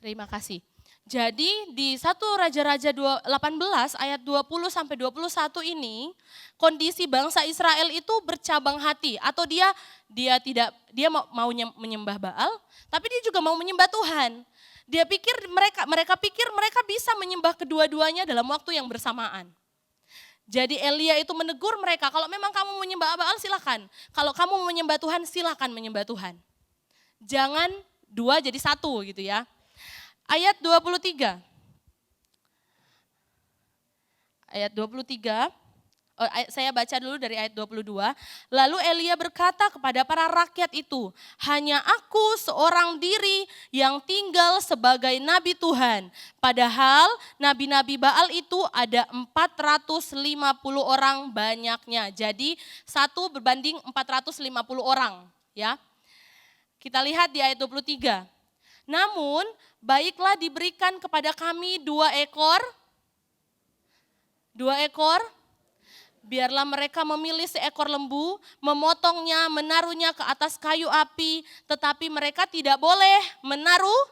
Terima kasih. Jadi di 1 Raja-Raja 18 ayat 20 sampai 21 ini kondisi bangsa Israel itu bercabang hati atau dia mau menyembah Baal, tapi dia juga mau menyembah Tuhan. Dia pikir mereka pikir mereka bisa menyembah kedua-duanya dalam waktu yang bersamaan. Jadi Elia itu menegur mereka, kalau memang kamu menyembah Baal silakan. Kalau kamu mau menyembah Tuhan silakan menyembah Tuhan. Jangan dua jadi satu gitu ya. Ayat 23. Ayat 23, Saya baca dulu dari ayat 22. Lalu Elia berkata kepada para rakyat itu, hanya aku seorang diri yang tinggal sebagai nabi Tuhan. Padahal nabi-nabi Baal itu ada 450 orang banyaknya. Jadi 1 berbanding 450 orang. Ya. Kita lihat di ayat 23. Namun baiklah diberikan kepada kami 2 ekor. Biarlah mereka memilih seekor lembu, memotongnya, menaruhnya ke atas kayu api, tetapi mereka tidak boleh menaruh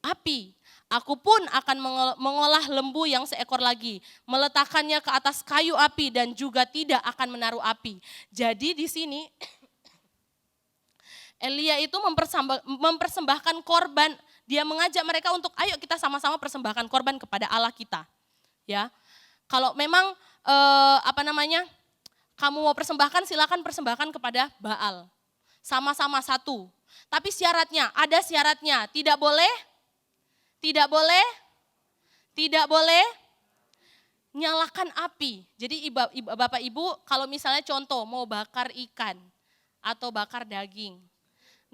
api. Aku pun akan mengolah lembu yang seekor lagi, meletakkannya ke atas kayu api dan juga tidak akan menaruh api. Jadi di sini Elia itu mempersembahkan korban. Dia mengajak mereka untuk ayo kita sama-sama persembahkan korban kepada Allah kita. Ya, kalau memang kamu mau persembahkan, silakan persembahkan kepada Baal. Sama-sama satu. Tapi syaratnya, ada syaratnya. Tidak boleh nyalakan api. Jadi Bapak Ibu kalau misalnya contoh mau bakar ikan atau bakar daging,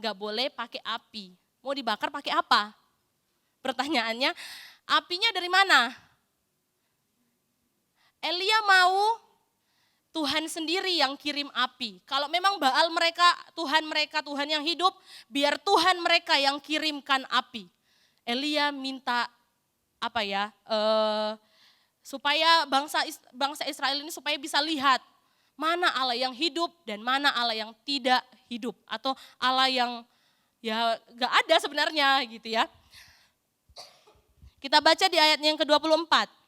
nggak boleh pakai api. Mau dibakar pakai apa? Pertanyaannya, apinya dari mana? Elia mau Tuhan sendiri yang kirim api. Kalau memang Baal mereka, Tuhan yang hidup, biar Tuhan mereka yang kirimkan api. Elia minta supaya bangsa Israel ini supaya bisa lihat mana Allah yang hidup dan mana Allah yang tidak hidup. Atau Allah yang ya gak ada sebenarnya gitu ya. Kita baca di ayat yang ke-24.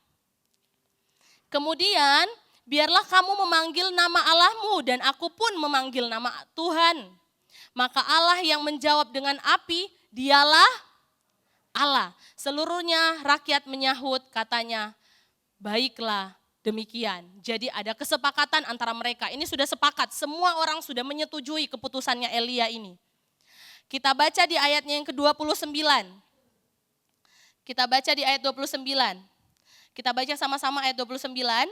Kemudian, biarlah kamu memanggil nama Allahmu dan aku pun memanggil nama Tuhan. Maka Allah yang menjawab dengan api, dialah Allah. Seluruhnya rakyat menyahut katanya, baiklah demikian. Jadi ada kesepakatan antara mereka. Ini sudah sepakat, semua orang sudah menyetujui keputusannya Elia ini. Kita baca di ayatnya yang ke-29. Kita baca di ayat 29. Kita baca sama-sama ayat 29, 1, 2,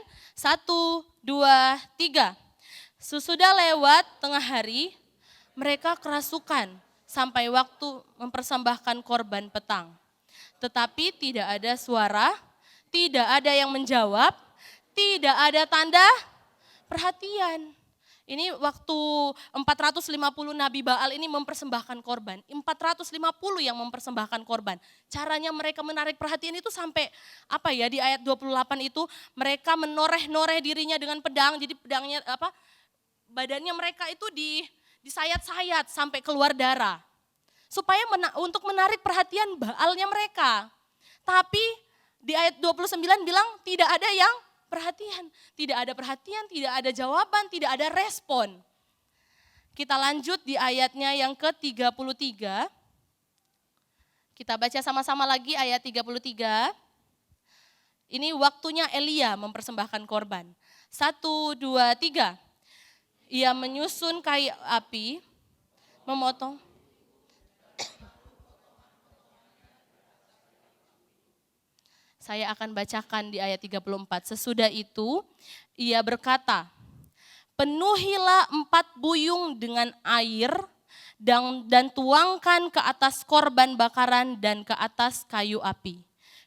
3. Sesudah lewat tengah hari, mereka kerasukan sampai waktu mempersembahkan korban petang. Tetapi tidak ada suara, tidak ada yang menjawab, tidak ada tanda perhatian. Ini waktu 450 Nabi Baal ini mempersembahkan korban. 450 yang mempersembahkan korban. Caranya mereka menarik perhatian itu sampai di ayat 28 itu mereka menoreh-noreh dirinya dengan pedang. Jadi pedangnya badannya mereka itu disayat-sayat sampai keluar darah. Supaya untuk menarik perhatian Baalnya mereka. Tapi di ayat 29 bilang tidak ada yang perhatian, tidak ada jawaban, tidak ada respon. Kita lanjut di ayatnya yang ke-33. Kita baca sama-sama lagi ayat 33. Ini waktunya Elia mempersembahkan korban. 1, 2, 3. Ia menyusun kayu api, memotong. Saya akan bacakan di ayat 34. Sesudah itu ia berkata, penuhilah 4 buyung dengan air dan tuangkan ke atas korban bakaran dan ke atas kayu api.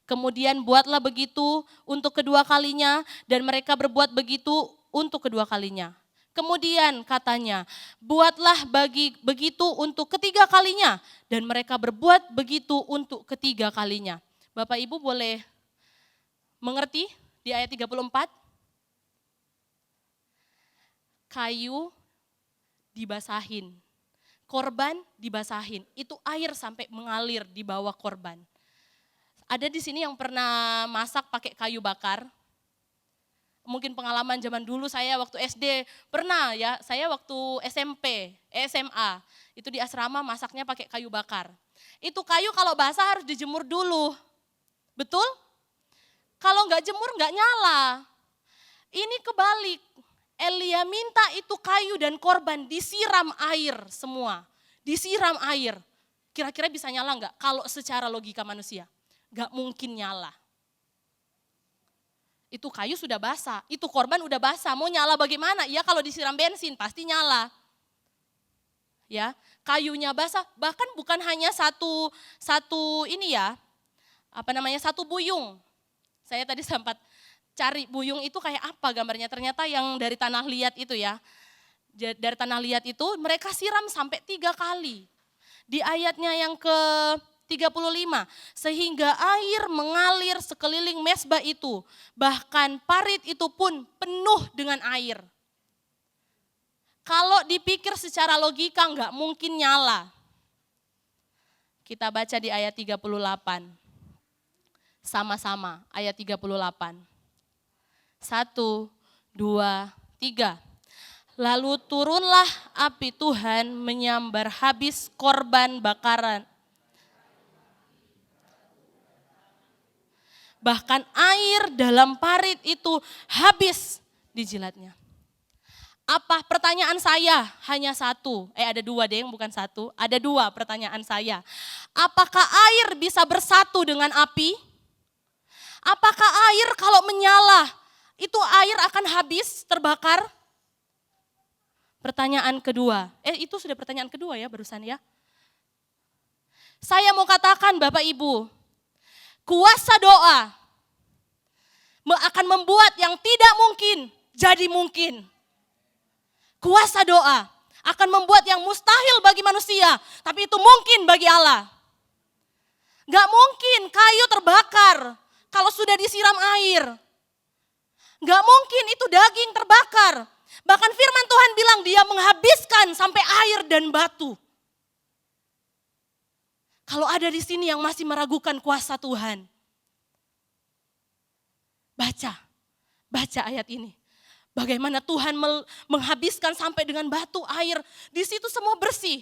Kemudian buatlah begitu untuk kedua kalinya dan mereka berbuat begitu untuk kedua kalinya. Kemudian katanya, buatlah begitu untuk ketiga kalinya dan mereka berbuat begitu untuk ketiga kalinya. Bapak Ibu boleh mengerti di ayat 34? Kayu dibasahin, korban dibasahin, itu air sampai mengalir di bawah korban. Ada di sini yang pernah masak pakai kayu bakar? Mungkin pengalaman zaman dulu saya waktu SD pernah ya, saya waktu SMA, itu di asrama masaknya pakai kayu bakar. Itu kayu kalau basah harus dijemur dulu, betul? Kalau nggak jemur nggak nyala. Ini kebalik. Elia minta itu kayu dan korban disiram air semua. Disiram air. Kira-kira bisa nyala nggak? Kalau secara logika manusia. Nggak mungkin nyala. Itu kayu sudah basah, itu korban udah basah, mau nyala bagaimana? Ya kalau disiram bensin pasti nyala. Ya, kayunya basah, bahkan bukan hanya satu ini ya, satu buyung. Saya tadi sempat cari buyung itu kayak apa gambarnya, ternyata yang dari tanah liat itu ya. Dari tanah liat itu mereka siram sampai 3 kali. Di ayatnya yang ke-35, sehingga air mengalir sekeliling mezbah itu, bahkan parit itu pun penuh dengan air. Kalau dipikir secara logika nggak mungkin nyala. Kita baca di ayat 38. Sama-sama, ayat 38. 1, 2, 3. Lalu turunlah api Tuhan menyambar habis korban bakaran. Bahkan air dalam parit itu habis dijilatnya. Apa pertanyaan saya? Hanya satu, ada 2 deh, bukan 1. Ada 2 pertanyaan saya. Apakah air bisa bersatu dengan api? Apakah air kalau menyala, itu air akan habis, terbakar? Pertanyaan kedua, itu sudah pertanyaan kedua ya barusan ya. Saya mau katakan Bapak Ibu, kuasa doa akan membuat yang tidak mungkin jadi mungkin. Kuasa doa akan membuat yang mustahil bagi manusia, tapi itu mungkin bagi Allah. Gak mungkin kayu terbakar kalau sudah disiram air. Gak mungkin itu daging terbakar. Bahkan firman Tuhan bilang dia menghabiskan sampai air dan batu. Kalau ada di sini yang masih meragukan kuasa Tuhan, baca ayat ini. Bagaimana Tuhan menghabiskan sampai dengan batu, air. Di situ semua bersih.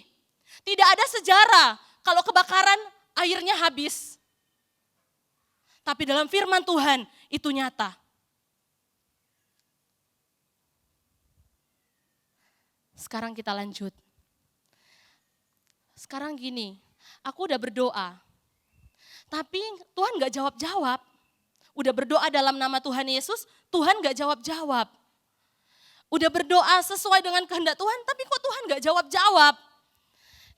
Tidak ada sejarah kalau kebakaran airnya habis. Tapi dalam firman Tuhan itu nyata. Sekarang kita lanjut. Sekarang gini, aku udah berdoa. Tapi Tuhan gak jawab-jawab. Udah berdoa dalam nama Tuhan Yesus, Tuhan gak jawab-jawab. Udah berdoa sesuai dengan kehendak Tuhan, tapi kok Tuhan gak jawab-jawab.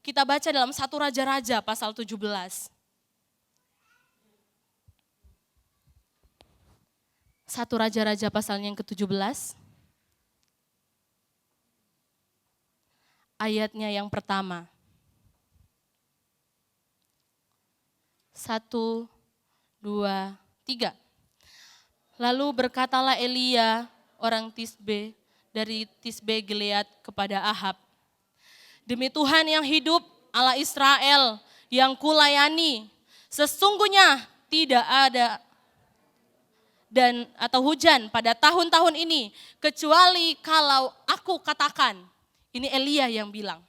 Kita baca dalam 1 Raja-Raja pasal 17. 1 Raja-Raja pasalnya yang ke-17. Ayatnya yang pertama. 1, 2, 3. Lalu berkatalah Elia orang Tisbe dari Tisbe Gilead kepada Ahab. Demi Tuhan yang hidup, Allah Israel yang kulayani, sesungguhnya tidak ada atau hujan pada tahun-tahun ini, kecuali kalau aku katakan. Ini Elia yang bilang.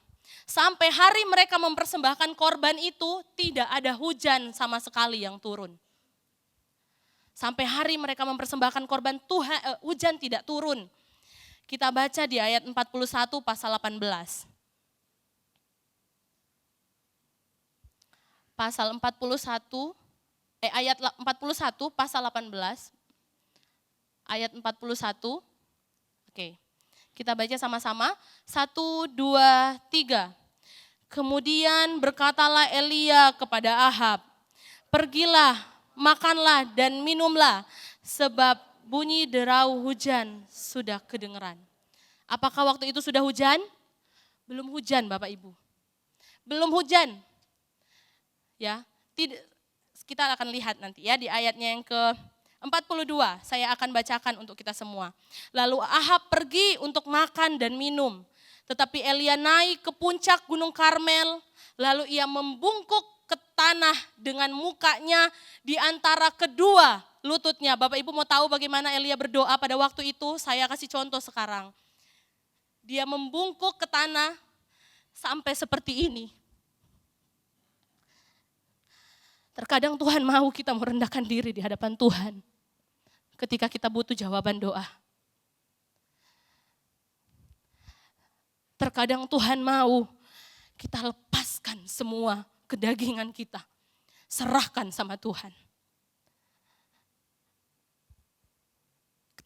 Sampai hari mereka mempersembahkan korban itu, tidak ada hujan sama sekali yang turun. Sampai hari mereka mempersembahkan korban, hujan tidak turun. Kita baca di ayat 41 pasal 18. Pasal 41, ayat 41 pasal 18. Ayat 41. Oke. Kita baca sama-sama, 1, 2, 3. Kemudian berkatalah Elia kepada Ahab, pergilah, makanlah dan minumlah, sebab bunyi derau hujan sudah kedengeran. Apakah waktu itu sudah hujan? Belum hujan Bapak Ibu. Belum hujan. Ya, kita akan lihat nanti ya di ayatnya yang ke-42, saya akan bacakan untuk kita semua. Lalu Ahab pergi untuk makan dan minum. Tetapi Elia naik ke puncak gunung Karmel. Lalu ia membungkuk ke tanah dengan mukanya di antara kedua lututnya. Bapak Ibu mau tahu bagaimana Elia berdoa pada waktu itu? Saya kasih contoh sekarang. Dia membungkuk ke tanah sampai seperti ini. Terkadang Tuhan mau kita merendahkan diri di hadapan Tuhan ketika kita butuh jawaban doa. Terkadang Tuhan mau kita lepaskan semua kedagingan kita, serahkan sama Tuhan.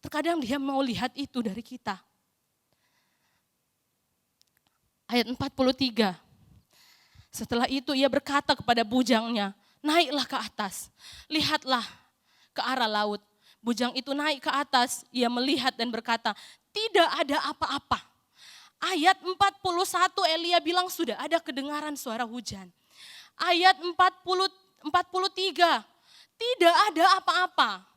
Terkadang dia mau lihat itu dari kita. Ayat 43. Setelah itu ia berkata kepada bujangnya, naiklah ke atas, lihatlah ke arah laut. Bujang itu naik ke atas, ia melihat dan berkata, tidak ada apa-apa. Ayat 41 Elia bilang sudah ada kedengaran suara hujan. Ayat 43, tidak ada apa-apa.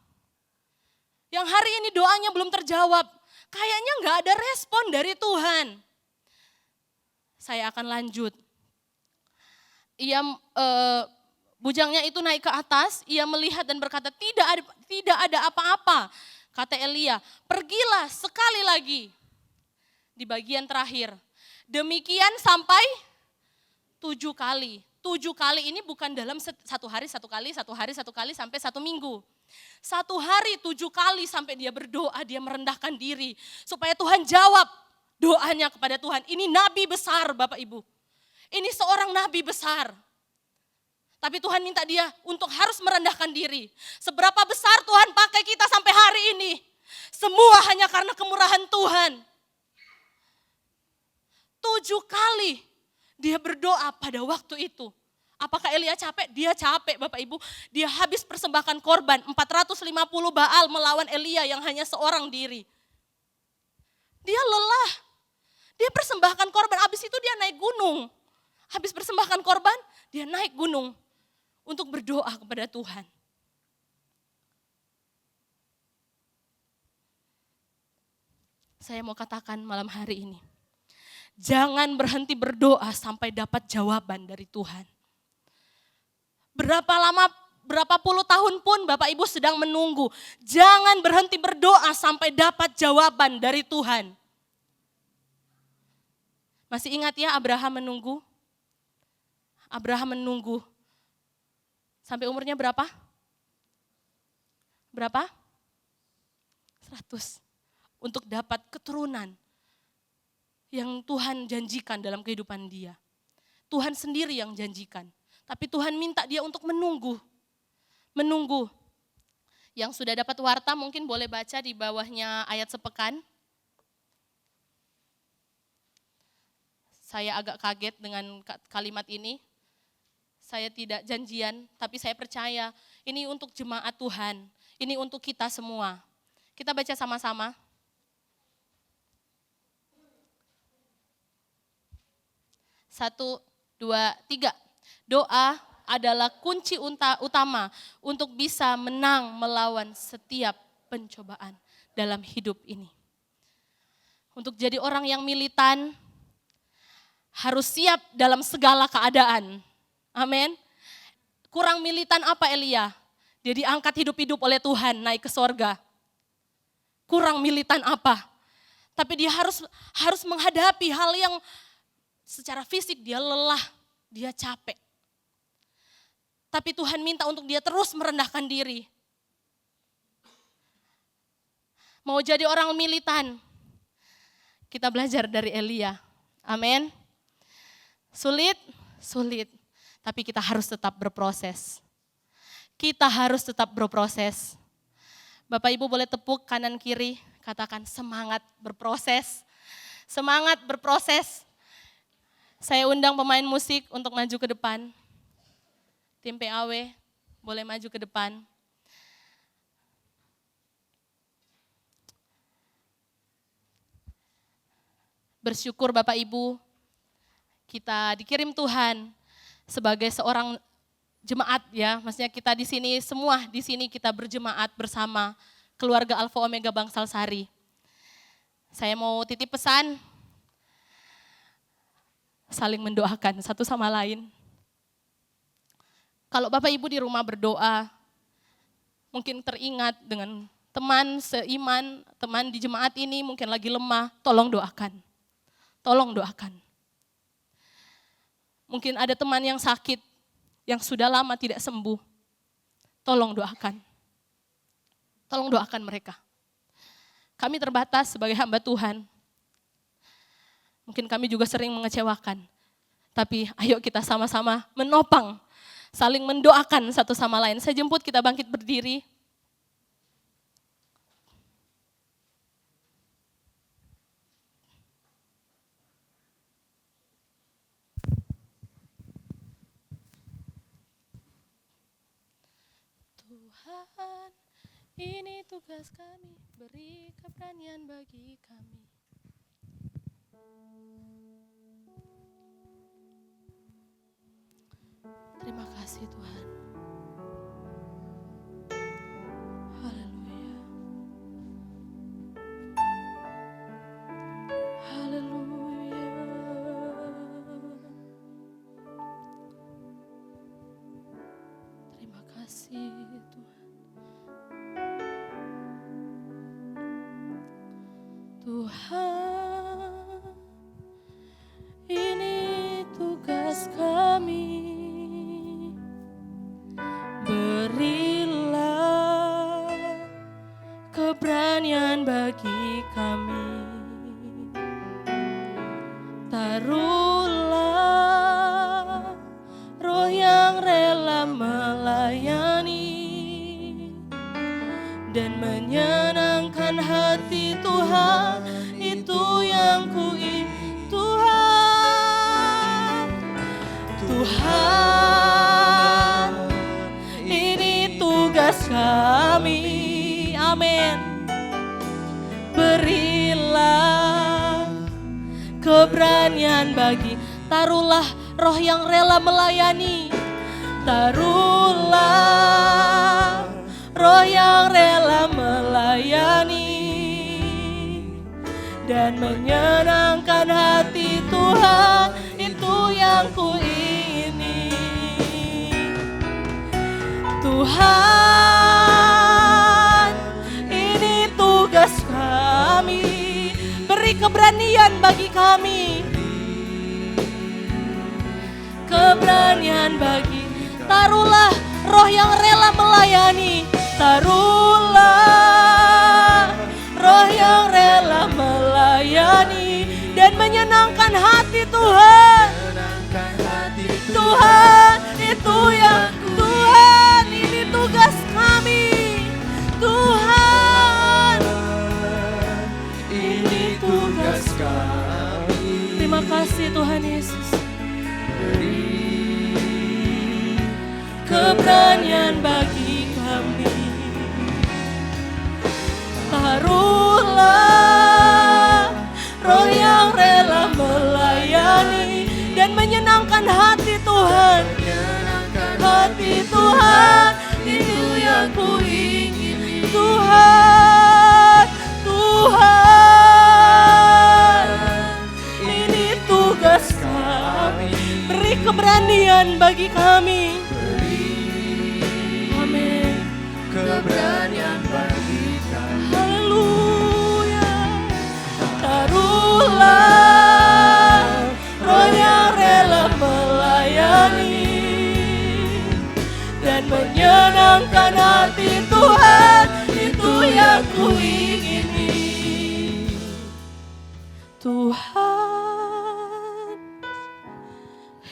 Yang hari ini doanya belum terjawab, kayaknya nggak ada respon dari Tuhan. Saya akan lanjut. Bujangnya itu naik ke atas, ia melihat dan berkata, tidak ada apa-apa. Kata Elia, pergilah sekali lagi. Di bagian terakhir, demikian sampai 7 kali. 7 kali ini bukan dalam 1 hari 1 kali, 1 hari 1 kali sampai 1 minggu. 1 hari 7 kali sampai dia berdoa, dia merendahkan diri. Supaya Tuhan jawab doanya kepada Tuhan. Ini nabi besar Bapak Ibu. Ini seorang nabi besar. Tapi Tuhan minta dia untuk harus merendahkan diri. Seberapa besar Tuhan pakai kita sampai hari ini. Semua hanya karena kemurahan Tuhan. 7 kali dia berdoa pada waktu itu. Apakah Elia capek? Dia capek Bapak Ibu. Dia habis persembahkan korban. 450 Baal melawan Elia yang hanya seorang diri. Dia lelah. Dia persembahkan korban. Habis itu dia naik gunung. Habis persembahkan korban, dia naik gunung untuk berdoa kepada Tuhan. Saya mau katakan malam hari ini, jangan berhenti berdoa sampai dapat jawaban dari Tuhan. Berapa lama, berapa puluh tahun pun Bapak Ibu sedang menunggu, jangan berhenti berdoa sampai dapat jawaban dari Tuhan. Masih ingat ya Abraham menunggu? Abraham menunggu sampai umurnya berapa? Berapa? 100. Untuk dapat keturunan yang Tuhan janjikan dalam kehidupan dia. Tuhan sendiri yang janjikan. Tapi Tuhan minta dia untuk menunggu. Menunggu. Yang sudah dapat warta mungkin boleh baca di bawahnya ayat sepekan. Saya agak kaget dengan kalimat ini. Saya tidak janjian, tapi saya percaya ini untuk jemaat Tuhan. Ini untuk kita semua. Kita baca sama-sama. 1, 2, 3. Doa adalah kunci utama untuk bisa menang melawan setiap pencobaan dalam hidup ini. Untuk jadi orang yang militan, harus siap dalam segala keadaan. Amin. Kurang militan apa Elia? Dia diangkat hidup-hidup oleh Tuhan naik ke sorga. Kurang militan apa? Tapi dia harus menghadapi hal yang secara fisik dia lelah, dia capek. Tapi Tuhan minta untuk dia terus merendahkan diri. Mau jadi orang militan, kita belajar dari Elia. Amin. Sulit, sulit. Tapi kita harus tetap berproses. Kita harus tetap berproses. Bapak Ibu boleh tepuk kanan kiri, katakan semangat berproses. Semangat berproses. Saya undang pemain musik untuk maju ke depan. Tim PAW boleh maju ke depan. Bersyukur Bapak Ibu, kita dikirim Tuhan sebagai seorang jemaat ya, maksudnya kita di sini semua di sini kita berjemaat bersama keluarga Alpha Omega Bangsal Sari. Saya mau titip pesan, saling mendoakan satu sama lain. Kalau Bapak Ibu di rumah berdoa, mungkin teringat dengan teman seiman, teman di jemaat ini mungkin lagi lemah, tolong doakan. Tolong doakan. Mungkin ada teman yang sakit, yang sudah lama tidak sembuh. Tolong doakan. Tolong doakan mereka. Kami terbatas sebagai hamba Tuhan. Mungkin kami juga sering mengecewakan. Tapi ayo kita sama-sama menopang, saling mendoakan satu sama lain. Saya jemput kita bangkit berdiri. Tuhan, ini tugas kami, beri keberanian bagi kami. Terima kasih Tuhan. Haleluya. Haleluya. Terima kasih Tuhan. Tuhan, ini tugas kami. Berilah keberanian bagi kami. Taruhlah roh yang rela melayani dan menyenangkan hati Tuhan, itu yang kuingin. Tuhan, Tuhan, ini tugas kami. Amin. Berilah keberanian bagi, taruhlah roh yang rela melayani. Taruhlah roh yang rela melayani dan menyenangkan hati Tuhan, itu yang kuingini. Tuhan, ini tugas kami, beri keberanian bagi kami. Keberanian bagi, taruhlah roh yang rela melayani. Taruhlah roh yang rela melayani dan menyenangkan hati Tuhan. Tuhan, itu yang Tuhan, ini tugas kami. Tuhan, ini tugas kami. Terima kasih Tuhan Yesus. Keberanian bagi kami. Taruhlah roh yang rela melayani dan menyenangkan hati Tuhan. Hati Tuhan, itu yang kuingini. Tuhan, Tuhan, ini tugas kami. Beri keberanian bagi kami. Amin. Keberanian bagi kami. Haleluya. Taruhlah roh yang rela melayani dan menyenangkan hati Tuhan, itu yang kuingini. Tuhan,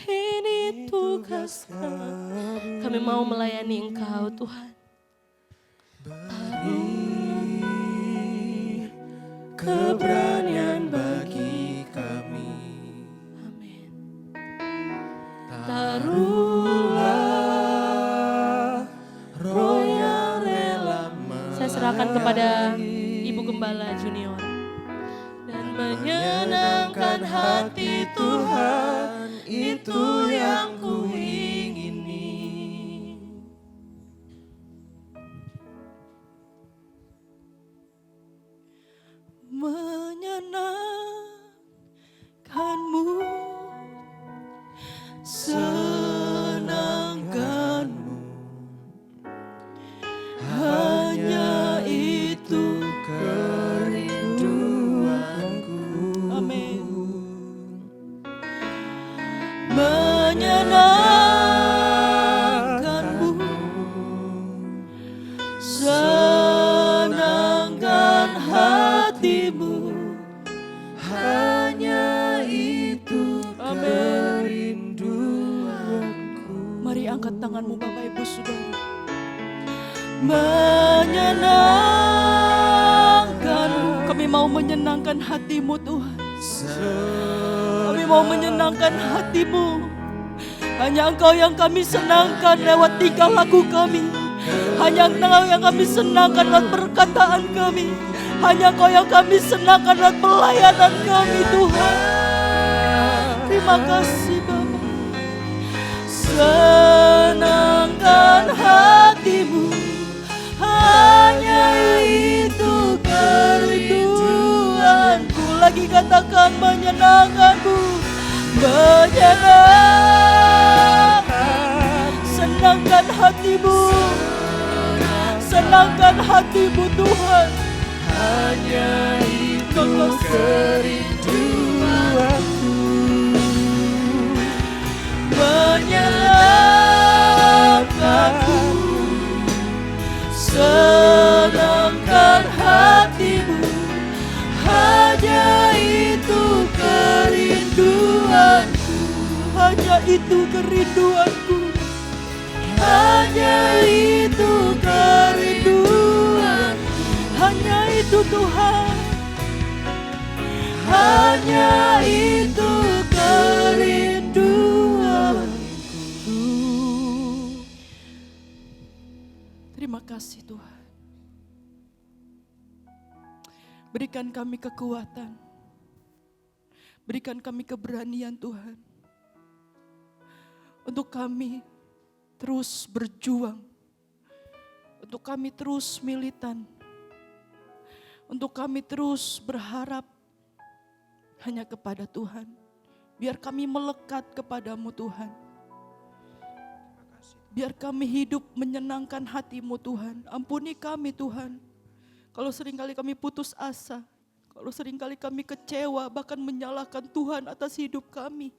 ini tugas kami. Kami mau melayani Engkau Tuhan. Beri keberanian bagi kami. Amin. Taruhlah roh yang rela Saya serahkan kepada Ibu Gembala Junior. Dan menyenangkan hati Tuhan, itu yang kuingini. Menyenangkanmu, senangkanmu, hanya itu kerinduanku. Amin. Menyenangkanmu, senangkan hatimu, hanya itu kerinduanku. Mari angkat tanganmu Bapak Ibu Saudara. Menyenangkanmu, kami mau menyenangkan hatimu Tuhan. Kami mau menyenangkan hatimu. Hanya Engkau yang kami senangkan lewat tingkah laku kami. Hanya Engkau yang kami senangkan lewat perkataan kami. Hanya Engkau yang kami senangkan lewat pelayanan kami Tuhan. Terima kasih Bapa. Senangkan hatimu, hanya itu kerinduanku. Lagi katakan menyenangkanmu, menyenangkan. Senangkan hatimu, senangkan hatimu Tuhan. Hanya itu kerinduanku, menyenangkanku. Senangkan hatimu, hanya itu kerinduanku. Hanya itu kerinduanku, hanya itu kerinduan. Hanya itu Tuhan, hanya itu kerinduanku. Terima kasih Tuhan. Berikan kami kekuatan, berikan kami keberanian Tuhan, untuk kami terus berjuang, untuk kami terus militan, untuk kami terus berharap hanya kepada Tuhan. Biar kami melekat kepadamu Tuhan. Biar kami hidup menyenangkan hatimu Tuhan. Ampuni kami Tuhan. Kalau seringkali kami putus asa, kalau seringkali kami kecewa, bahkan menyalahkan Tuhan atas hidup kami.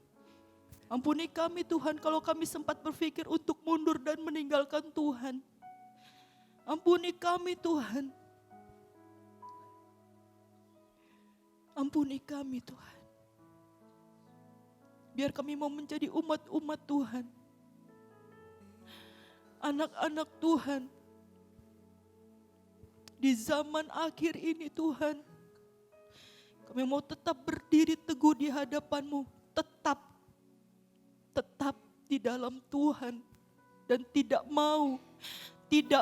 Ampuni kami Tuhan kalau kami sempat berpikir untuk mundur dan meninggalkan Tuhan. Ampuni kami Tuhan. Ampuni kami Tuhan. Biar kami mau menjadi umat-umat Tuhan. Anak-anak Tuhan. Di zaman akhir ini Tuhan. Kami mau tetap berdiri teguh di hadapan-Mu. Tetap di dalam Tuhan. Dan tidak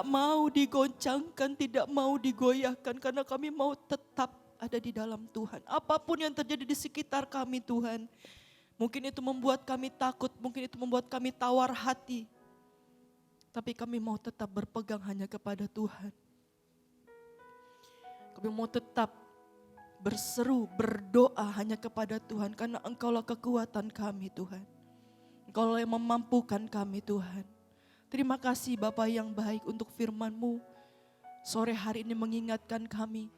mau digoncangkan, tidak mau digoyahkan. Karena kami mau tetap ada di dalam Tuhan. Apapun yang terjadi di sekitar kami Tuhan. Mungkin itu membuat kami takut, mungkin itu membuat kami tawar hati. Tapi kami mau tetap berpegang hanya kepada Tuhan. Kami mau tetap berseru, berdoa hanya kepada Tuhan. Karena Engkaulah kekuatan kami Tuhan. Engkaulah yang memampukan kami Tuhan. Terima kasih Bapa yang baik untuk firman-Mu. Sore hari ini mengingatkan kami.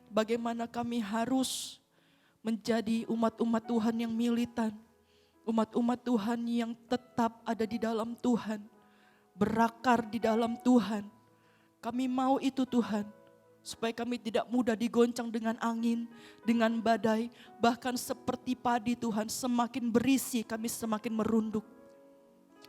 Bagaimana kami harus menjadi umat-umat Tuhan yang militan. Umat-umat Tuhan yang tetap ada di dalam Tuhan. Berakar di dalam Tuhan. Kami mau itu Tuhan. Supaya kami tidak mudah digoncang dengan angin, dengan badai. Bahkan seperti padi Tuhan, semakin berisi kami semakin merunduk.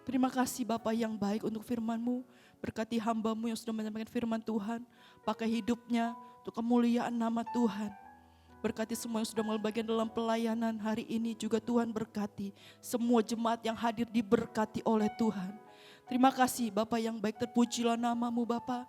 Terima kasih Bapa yang baik untuk firman-Mu. Berkati hamba-Mu yang sudah menyampaikan firman Tuhan. Pakai hidupnya untuk kemuliaan nama Tuhan. Berkati semua yang sudah mengambil bagian dalam pelayanan hari ini juga Tuhan berkati. Semua jemaat yang hadir diberkati oleh Tuhan. Terima kasih Bapa yang baik, terpujilah nama-Mu Bapa.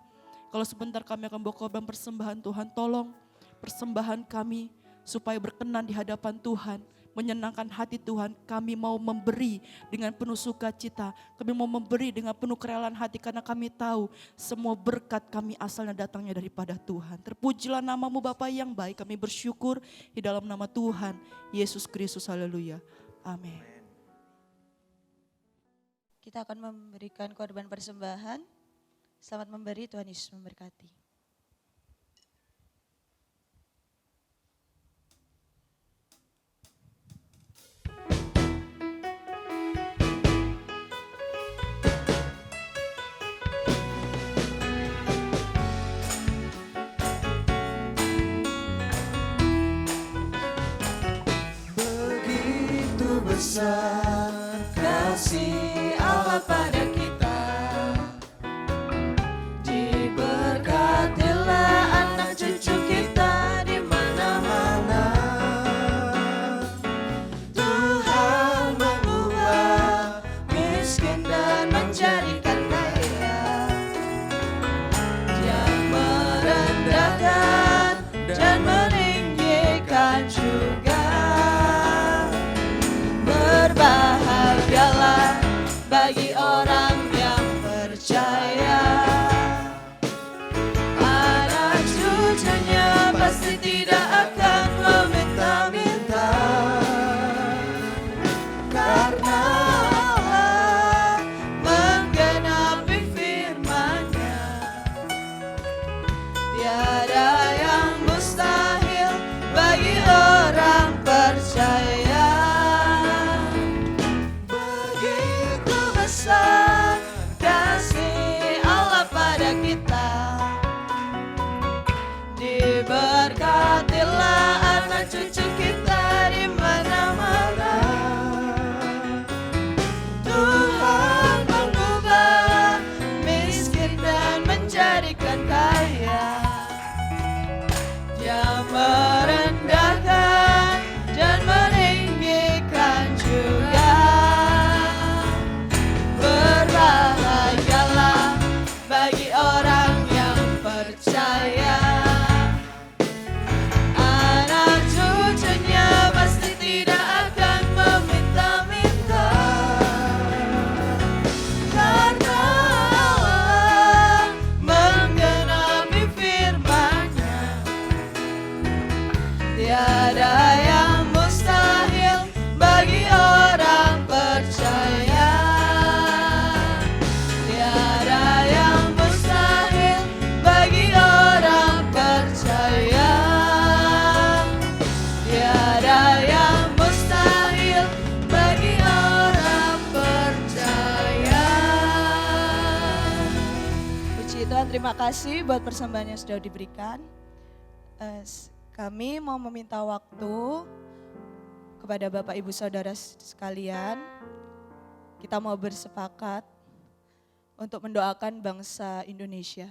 Kalau sebentar kami akan bawa korban persembahan Tuhan, tolong persembahan kami supaya berkenan di hadapan Tuhan. Menyenangkan hati Tuhan, kami mau memberi dengan penuh sukacita. Kami mau memberi dengan penuh kerelaan hati karena kami tahu semua berkat kami asalnya datangnya daripada Tuhan. Terpujilah nama-Mu Bapa yang baik, kami bersyukur di dalam nama Tuhan Yesus Kristus, haleluya, amin. Kita akan memberikan korban persembahan. Selamat memberi, Tuhan Yesus memberkati. Begitu besar kasih Allah pada kita, diberkatilah anak cucu kita di mana-mana. Tuhan mengubah miskin dan menjadikan kaya, bagi orang yang percaya. Anak cucunya pasti tidak akan meminta-minta, karena Allah menggenapi firman-Nya. Tiada yang mustahil bagi orang percaya. Begitu besar kasih Allah pada kita, diberkatilah anak cucu kita di mana-mana. Tuhan mengubah miskin dan menjadikan kaya. Dia merendahkan dan meninggikan juga. Berbahagialah bagi orang yang percaya. Anak cucunya pasti tidak akan meminta-minta, karena Allah menggenapi firman-Nya. Tiada yang mustahil bagi orang percaya. Tiada yang mustahil bagi orang percaya. Tiada yang mustahil bagi orang percaya. Puji Tuhan, terima kasih buat persembahan yang sudah diberikan. Kami mau meminta waktu kepada Bapak Ibu Saudara sekalian. Kita mau bersepakat untuk mendoakan bangsa Indonesia.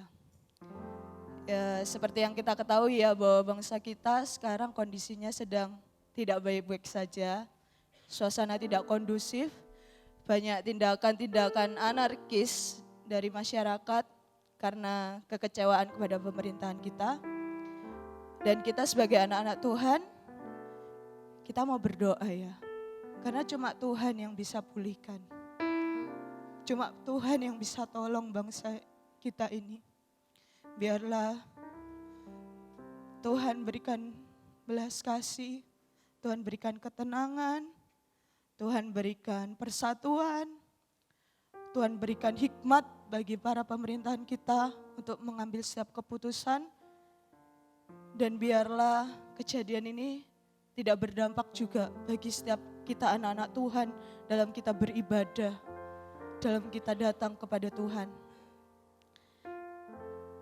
Ya, seperti yang kita ketahui ya, bahwa bangsa kita sekarang kondisinya sedang tidak baik-baik saja. Suasana tidak kondusif, banyak tindakan-tindakan anarkis dari masyarakat karena kekecewaan kepada pemerintahan kita. Dan kita sebagai anak-anak Tuhan, kita mau berdoa ya. Karena cuma Tuhan yang bisa pulihkan. Cuma Tuhan yang bisa tolong bangsa kita ini. Biarlah Tuhan berikan belas kasih, Tuhan berikan ketenangan, Tuhan berikan persatuan, Tuhan berikan hikmat bagi para pemerintahan kita untuk mengambil setiap keputusan. Dan biarlah kejadian ini tidak berdampak juga bagi setiap kita anak-anak Tuhan dalam kita beribadah, dalam kita datang kepada Tuhan.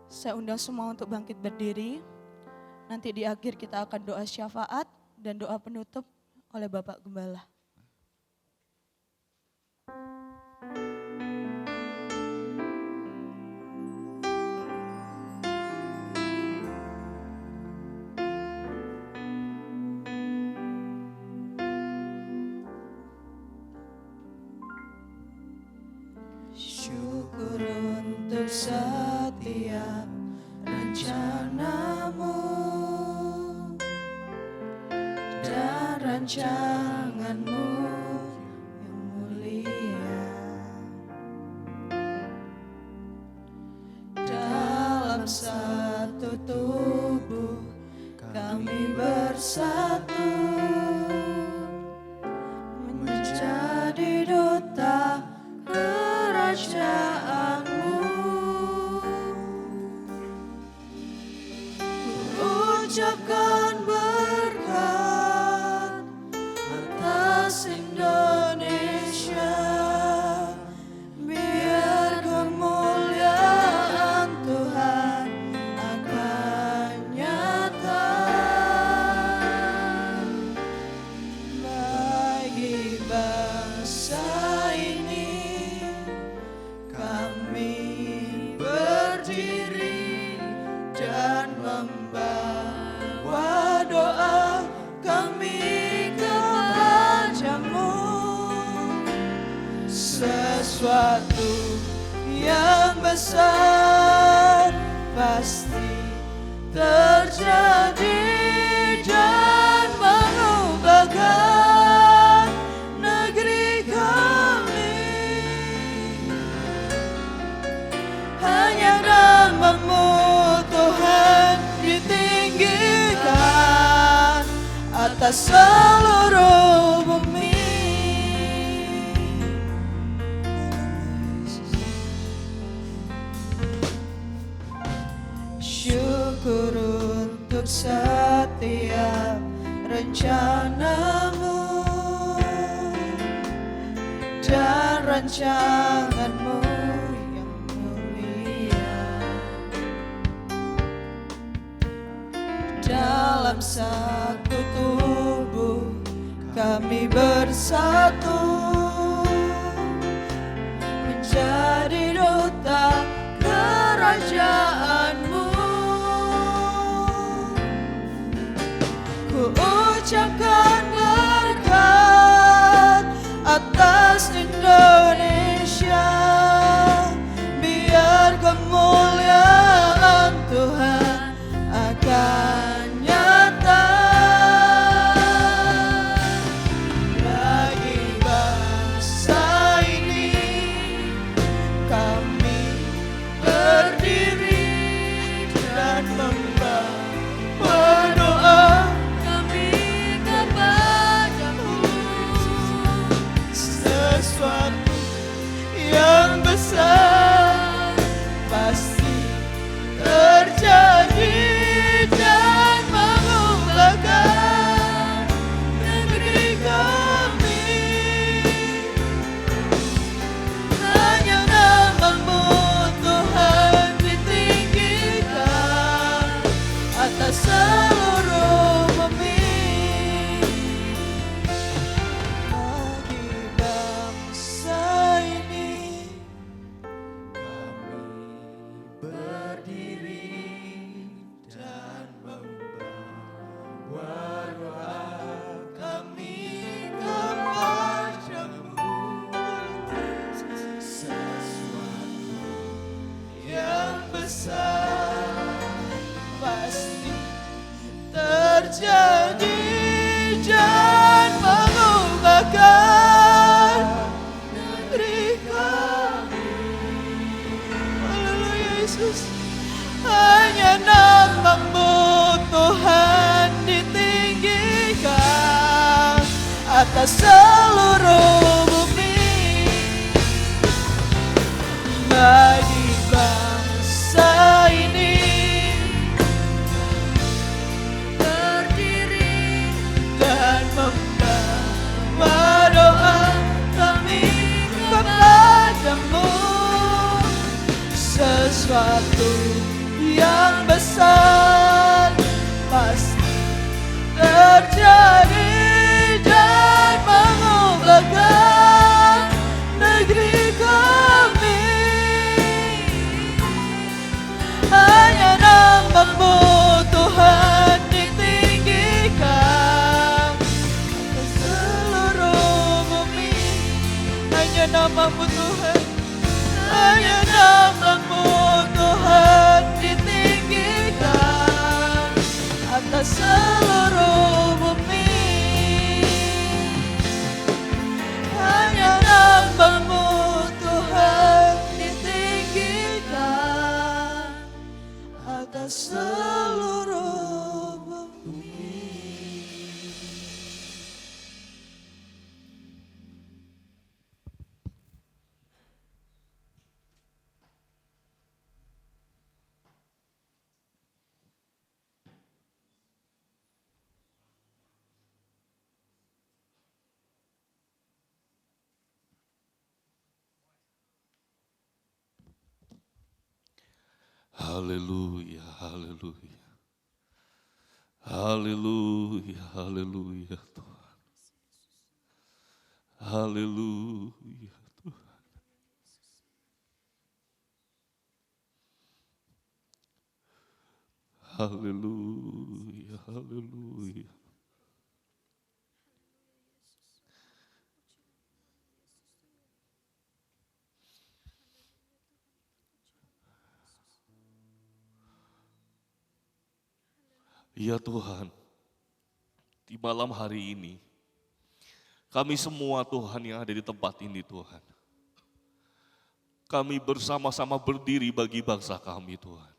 Saya undang semua untuk bangkit berdiri. Nanti di akhir kita akan doa syafaat dan doa penutup oleh Bapak Gembala. Syukur untuk setiap rencanamu dan rancanganmu yang mulia. Dalam satu tubuh kami bersatu menjadi duta kerajaanmu. Ucapkan berkat atas Indonesia, biar kemuliaan Tuhan akan nyata bagi bangsa ini. Kami berdiri dan membawa doa kami kepadamu. Sesuatu yang besar pasti terjadi dan mengubahkan negeri kami. atas seluruh bumi. Syukur untuk setiap rencanamu dan rancanganmu yang mulia. Dalam satu tubuh kami bersatu menjadi duta kerajaanmu. Ku ucapkan berkat atas Indonesia, biar kemuliaan Tuhan akan nyata bagi bangsa ini. Kami berdiri dan membawa doa kami kepadamu. Sesuatu yang besar pasti terjadi dan mengubahkan negeri kami. Hanya namamu Tuhan ditinggikan atas seluruh bumi. Bagi bangsa ini kami berdiri dan membawa doa kami kepadamu. Sesuatu yang besar pasti terjadi dan mengubahkan negeri kami. Haleluya Yesus. Hanya namamu Tuhan ditinggikan atas seluruh bumi. Bagi bangsa ini berdiri dan membawa doa kami kepadamu. Sesuatu yang besar pasti terjadi dan mengubahkan negeri kami. Hanya namamu Tuhan ditinggikan atas seluruh bumi. Hanya namamu Tuhan, hanya namamu Tuhan ditinggikan atas seluruh bumi. Hanya namamu Tuhan ditinggikan atas seluruh bumi. Haleluya, haleluya. Haleluya, haleluya Tuhan. Haleluya Tuhan. Haleluya, haleluya. Ya Tuhan, di malam hari ini, kami semua Tuhan yang ada di tempat ini Tuhan, kami bersama-sama berdiri bagi bangsa kami Tuhan.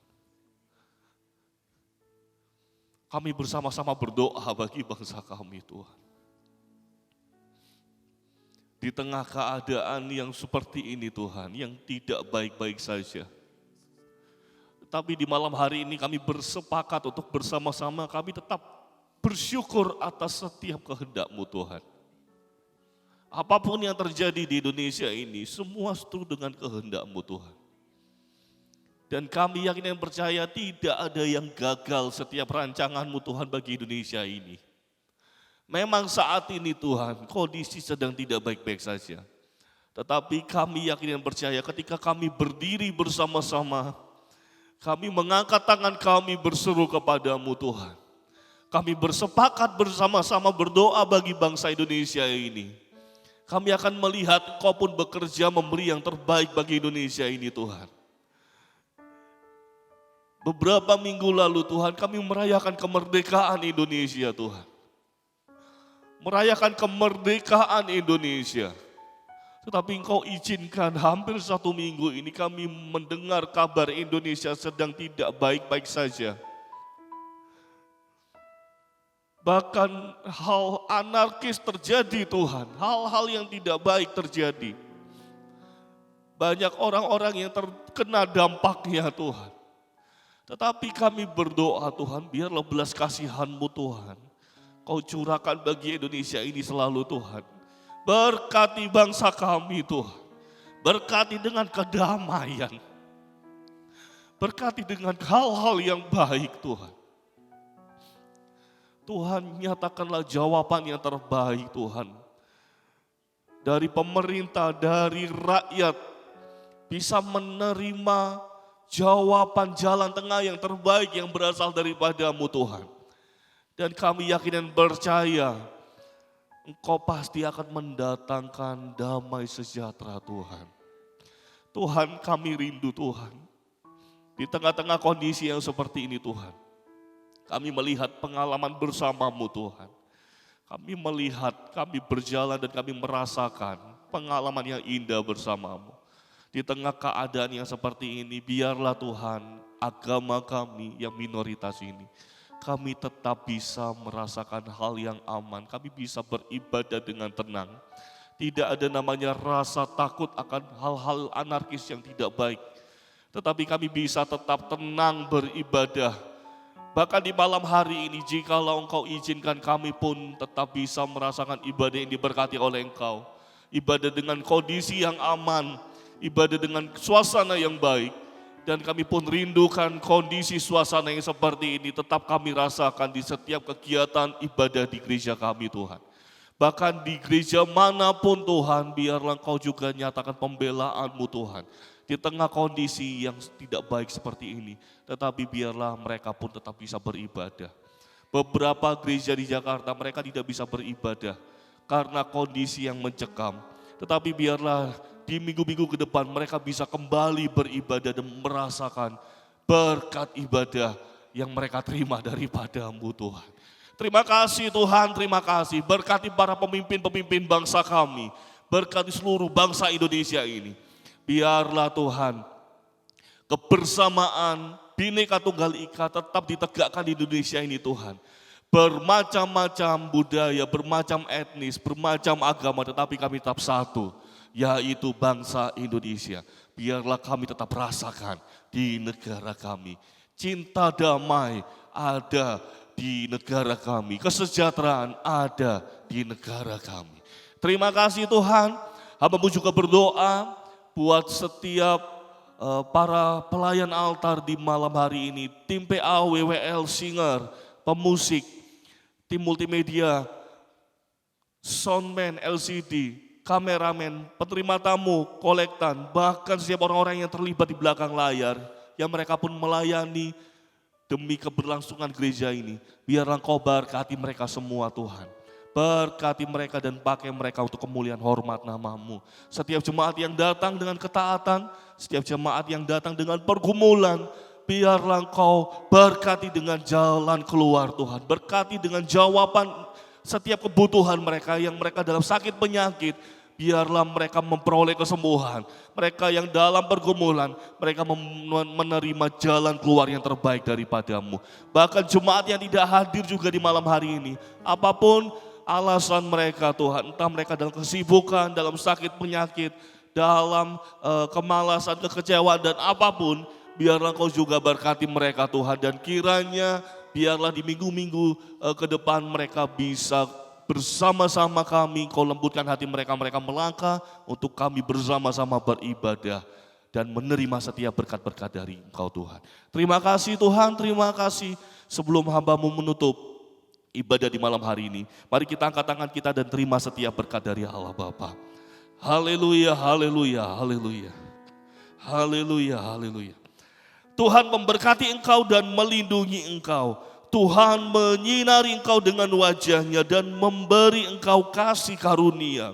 Kami bersama-sama berdoa bagi bangsa kami Tuhan. Di tengah keadaan yang seperti ini Tuhan, yang tidak baik-baik saja. Tapi di malam hari ini kami bersepakat untuk bersama-sama kami tetap bersyukur atas setiap kehendak-Mu Tuhan. Apapun yang terjadi di Indonesia ini, semua setuju dengan kehendak-Mu Tuhan. Dan kami yakin dan percaya tidak ada yang gagal setiap rancangan-Mu Tuhan bagi Indonesia ini. Memang saat ini Tuhan, kondisi sedang tidak baik-baik saja. Tetapi kami yakin dan percaya ketika kami berdiri bersama-sama, kami mengangkat tangan kami berseru kepada-Mu Tuhan. Kami bersepakat bersama-sama berdoa bagi bangsa Indonesia ini. Kami akan melihat Kau pun bekerja memberi yang terbaik bagi Indonesia ini Tuhan. Beberapa minggu lalu Tuhan kami merayakan kemerdekaan Indonesia Tuhan. Merayakan kemerdekaan Indonesia. Tetapi Engkau izinkan hampir 1 minggu ini kami mendengar kabar Indonesia sedang tidak baik-baik saja. Bahkan hal anarkis terjadi Tuhan, hal-hal yang tidak baik terjadi. Banyak orang-orang yang terkena dampaknya Tuhan. Tetapi kami berdoa Tuhan, biarlah belas kasihan-Mu Tuhan. Kau curahkan bagi Indonesia ini selalu Tuhan. Berkati bangsa kami Tuhan. Berkati dengan kedamaian. Berkati dengan hal-hal yang baik Tuhan. Tuhan nyatakanlah jawaban yang terbaik Tuhan. Dari pemerintah, dari rakyat bisa menerima jawaban jalan tengah yang terbaik yang berasal daripada-Mu Tuhan. Dan kami yakin dan percaya Engkau pasti akan mendatangkan damai sejahtera Tuhan. Tuhan kami rindu Tuhan. Di tengah-tengah kondisi yang seperti ini Tuhan. Kami melihat pengalaman bersama-Mu Tuhan. Kami melihat, kami berjalan dan kami merasakan pengalaman yang indah bersama-Mu. Di tengah keadaan yang seperti ini, biarlah Tuhan agama kami yang minoritas ini. Kami tetap bisa merasakan hal yang aman, kami bisa beribadah dengan tenang. Tidak ada namanya rasa takut akan hal-hal anarkis yang tidak baik. Tetapi kami bisa tetap tenang beribadah. Bahkan di malam hari ini, jikalau Engkau izinkan kami pun tetap bisa merasakan ibadah yang diberkati oleh Engkau. Ibadah dengan kondisi yang aman, ibadah dengan suasana yang baik. Dan kami pun rindukan kondisi suasana yang seperti ini tetap kami rasakan di setiap kegiatan ibadah di gereja kami Tuhan. Bahkan di gereja manapun Tuhan, biarlah Engkau juga nyatakan pembelaan-Mu Tuhan. Di tengah kondisi yang tidak baik seperti ini, tetapi biarlah mereka pun tetap bisa beribadah. Beberapa gereja di Jakarta mereka tidak bisa beribadah karena kondisi yang mencekam. Tetapi biarlah di minggu-minggu ke depan mereka bisa kembali beribadah dan merasakan berkat ibadah yang mereka terima daripada-Mu Tuhan. Terima kasih Tuhan, terima kasih. Berkati para pemimpin-pemimpin bangsa kami. Berkati seluruh bangsa Indonesia ini. Biarlah Tuhan kebersamaan Bhinneka Tunggal Ika tetap ditegakkan di Indonesia ini Tuhan. Bermacam-macam budaya, bermacam etnis, bermacam agama, tetapi kami tetap satu, yaitu bangsa Indonesia. Biarlah kami tetap rasakan di negara kami. Cinta damai ada di negara kami. Kesejahteraan ada di negara kami. Terima kasih Tuhan. Hamba-Mu juga berdoa buat setiap para pelayan altar di malam hari ini. Tim PA, WWL, singer, pemusik, tim multimedia, soundman, LCD, kameramen, penerima tamu, kolektan, bahkan setiap orang-orang yang terlibat di belakang layar, yang mereka pun melayani demi keberlangsungan gereja ini. Biarlah Engkau berkati mereka semua Tuhan. Berkati mereka dan pakai mereka untuk kemuliaan hormat nama-Mu. Setiap jemaat yang datang dengan ketaatan, setiap jemaat yang datang dengan pergumulan, biarlah Engkau berkati dengan jalan keluar Tuhan. Berkati dengan jawaban setiap kebutuhan mereka yang mereka dalam sakit penyakit. biarlah mereka memperoleh kesembuhan. Mereka yang dalam pergumulan, mereka menerima jalan keluar yang terbaik daripadamu. Bahkan jemaat yang tidak hadir juga di malam hari ini, apapun alasan mereka Tuhan, entah mereka dalam kesibukan, dalam sakit penyakit, dalam kemalasan, kekecewaan dan apapun, biarlah Kau juga berkati mereka Tuhan. Dan kiranya biarlah di minggu-minggu ke depan mereka bisa bersama-sama kami, Kau lembutkan hati mereka, mereka melangkah untuk kami bersama-sama beribadah dan menerima setiap berkat-berkat dari Engkau Tuhan. Terima kasih Tuhan, terima kasih. Sebelum hamba-Mu menutup ibadah di malam hari ini, mari kita angkat tangan kita dan terima setiap berkat dari Allah Bapa. Haleluya, haleluya, haleluya. Haleluya, haleluya. Tuhan memberkati engkau dan melindungi engkau. Tuhan menyinari engkau dengan wajahnya dan memberi engkau kasih karunia.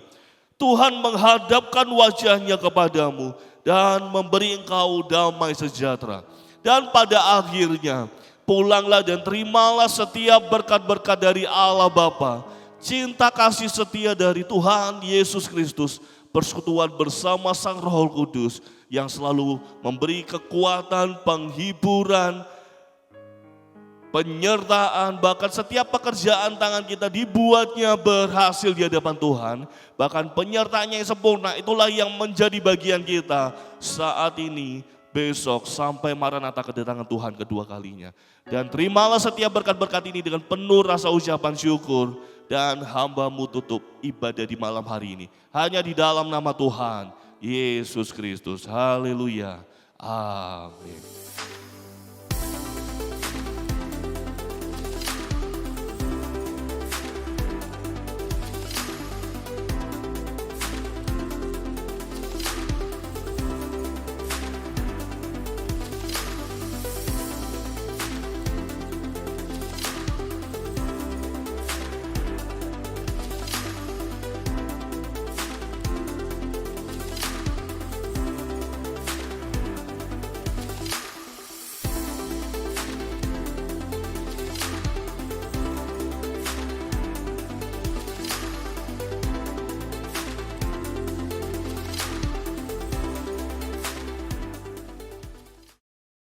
Tuhan menghadapkan wajahnya kepadamu dan memberi engkau damai sejahtera. Dan pada akhirnya pulanglah dan terimalah setiap berkat-berkat dari Allah Bapa, cinta kasih setia dari Tuhan Yesus Kristus, persekutuan bersama Sang Roh Kudus yang selalu memberi kekuatan, penghiburan, penyertaan, bahkan setiap pekerjaan tangan kita dibuatnya berhasil di hadapan Tuhan. Bahkan penyertaannya yang sempurna, itulah yang menjadi bagian kita saat ini, besok, sampai Maranatha kedatangan Tuhan kedua kalinya. Dan terimalah setiap berkat-berkat ini dengan penuh rasa ucapan syukur. Dan hamba-Mu tutup ibadah di malam hari ini hanya di dalam nama Tuhan Yesus Kristus. Haleluya. Amin.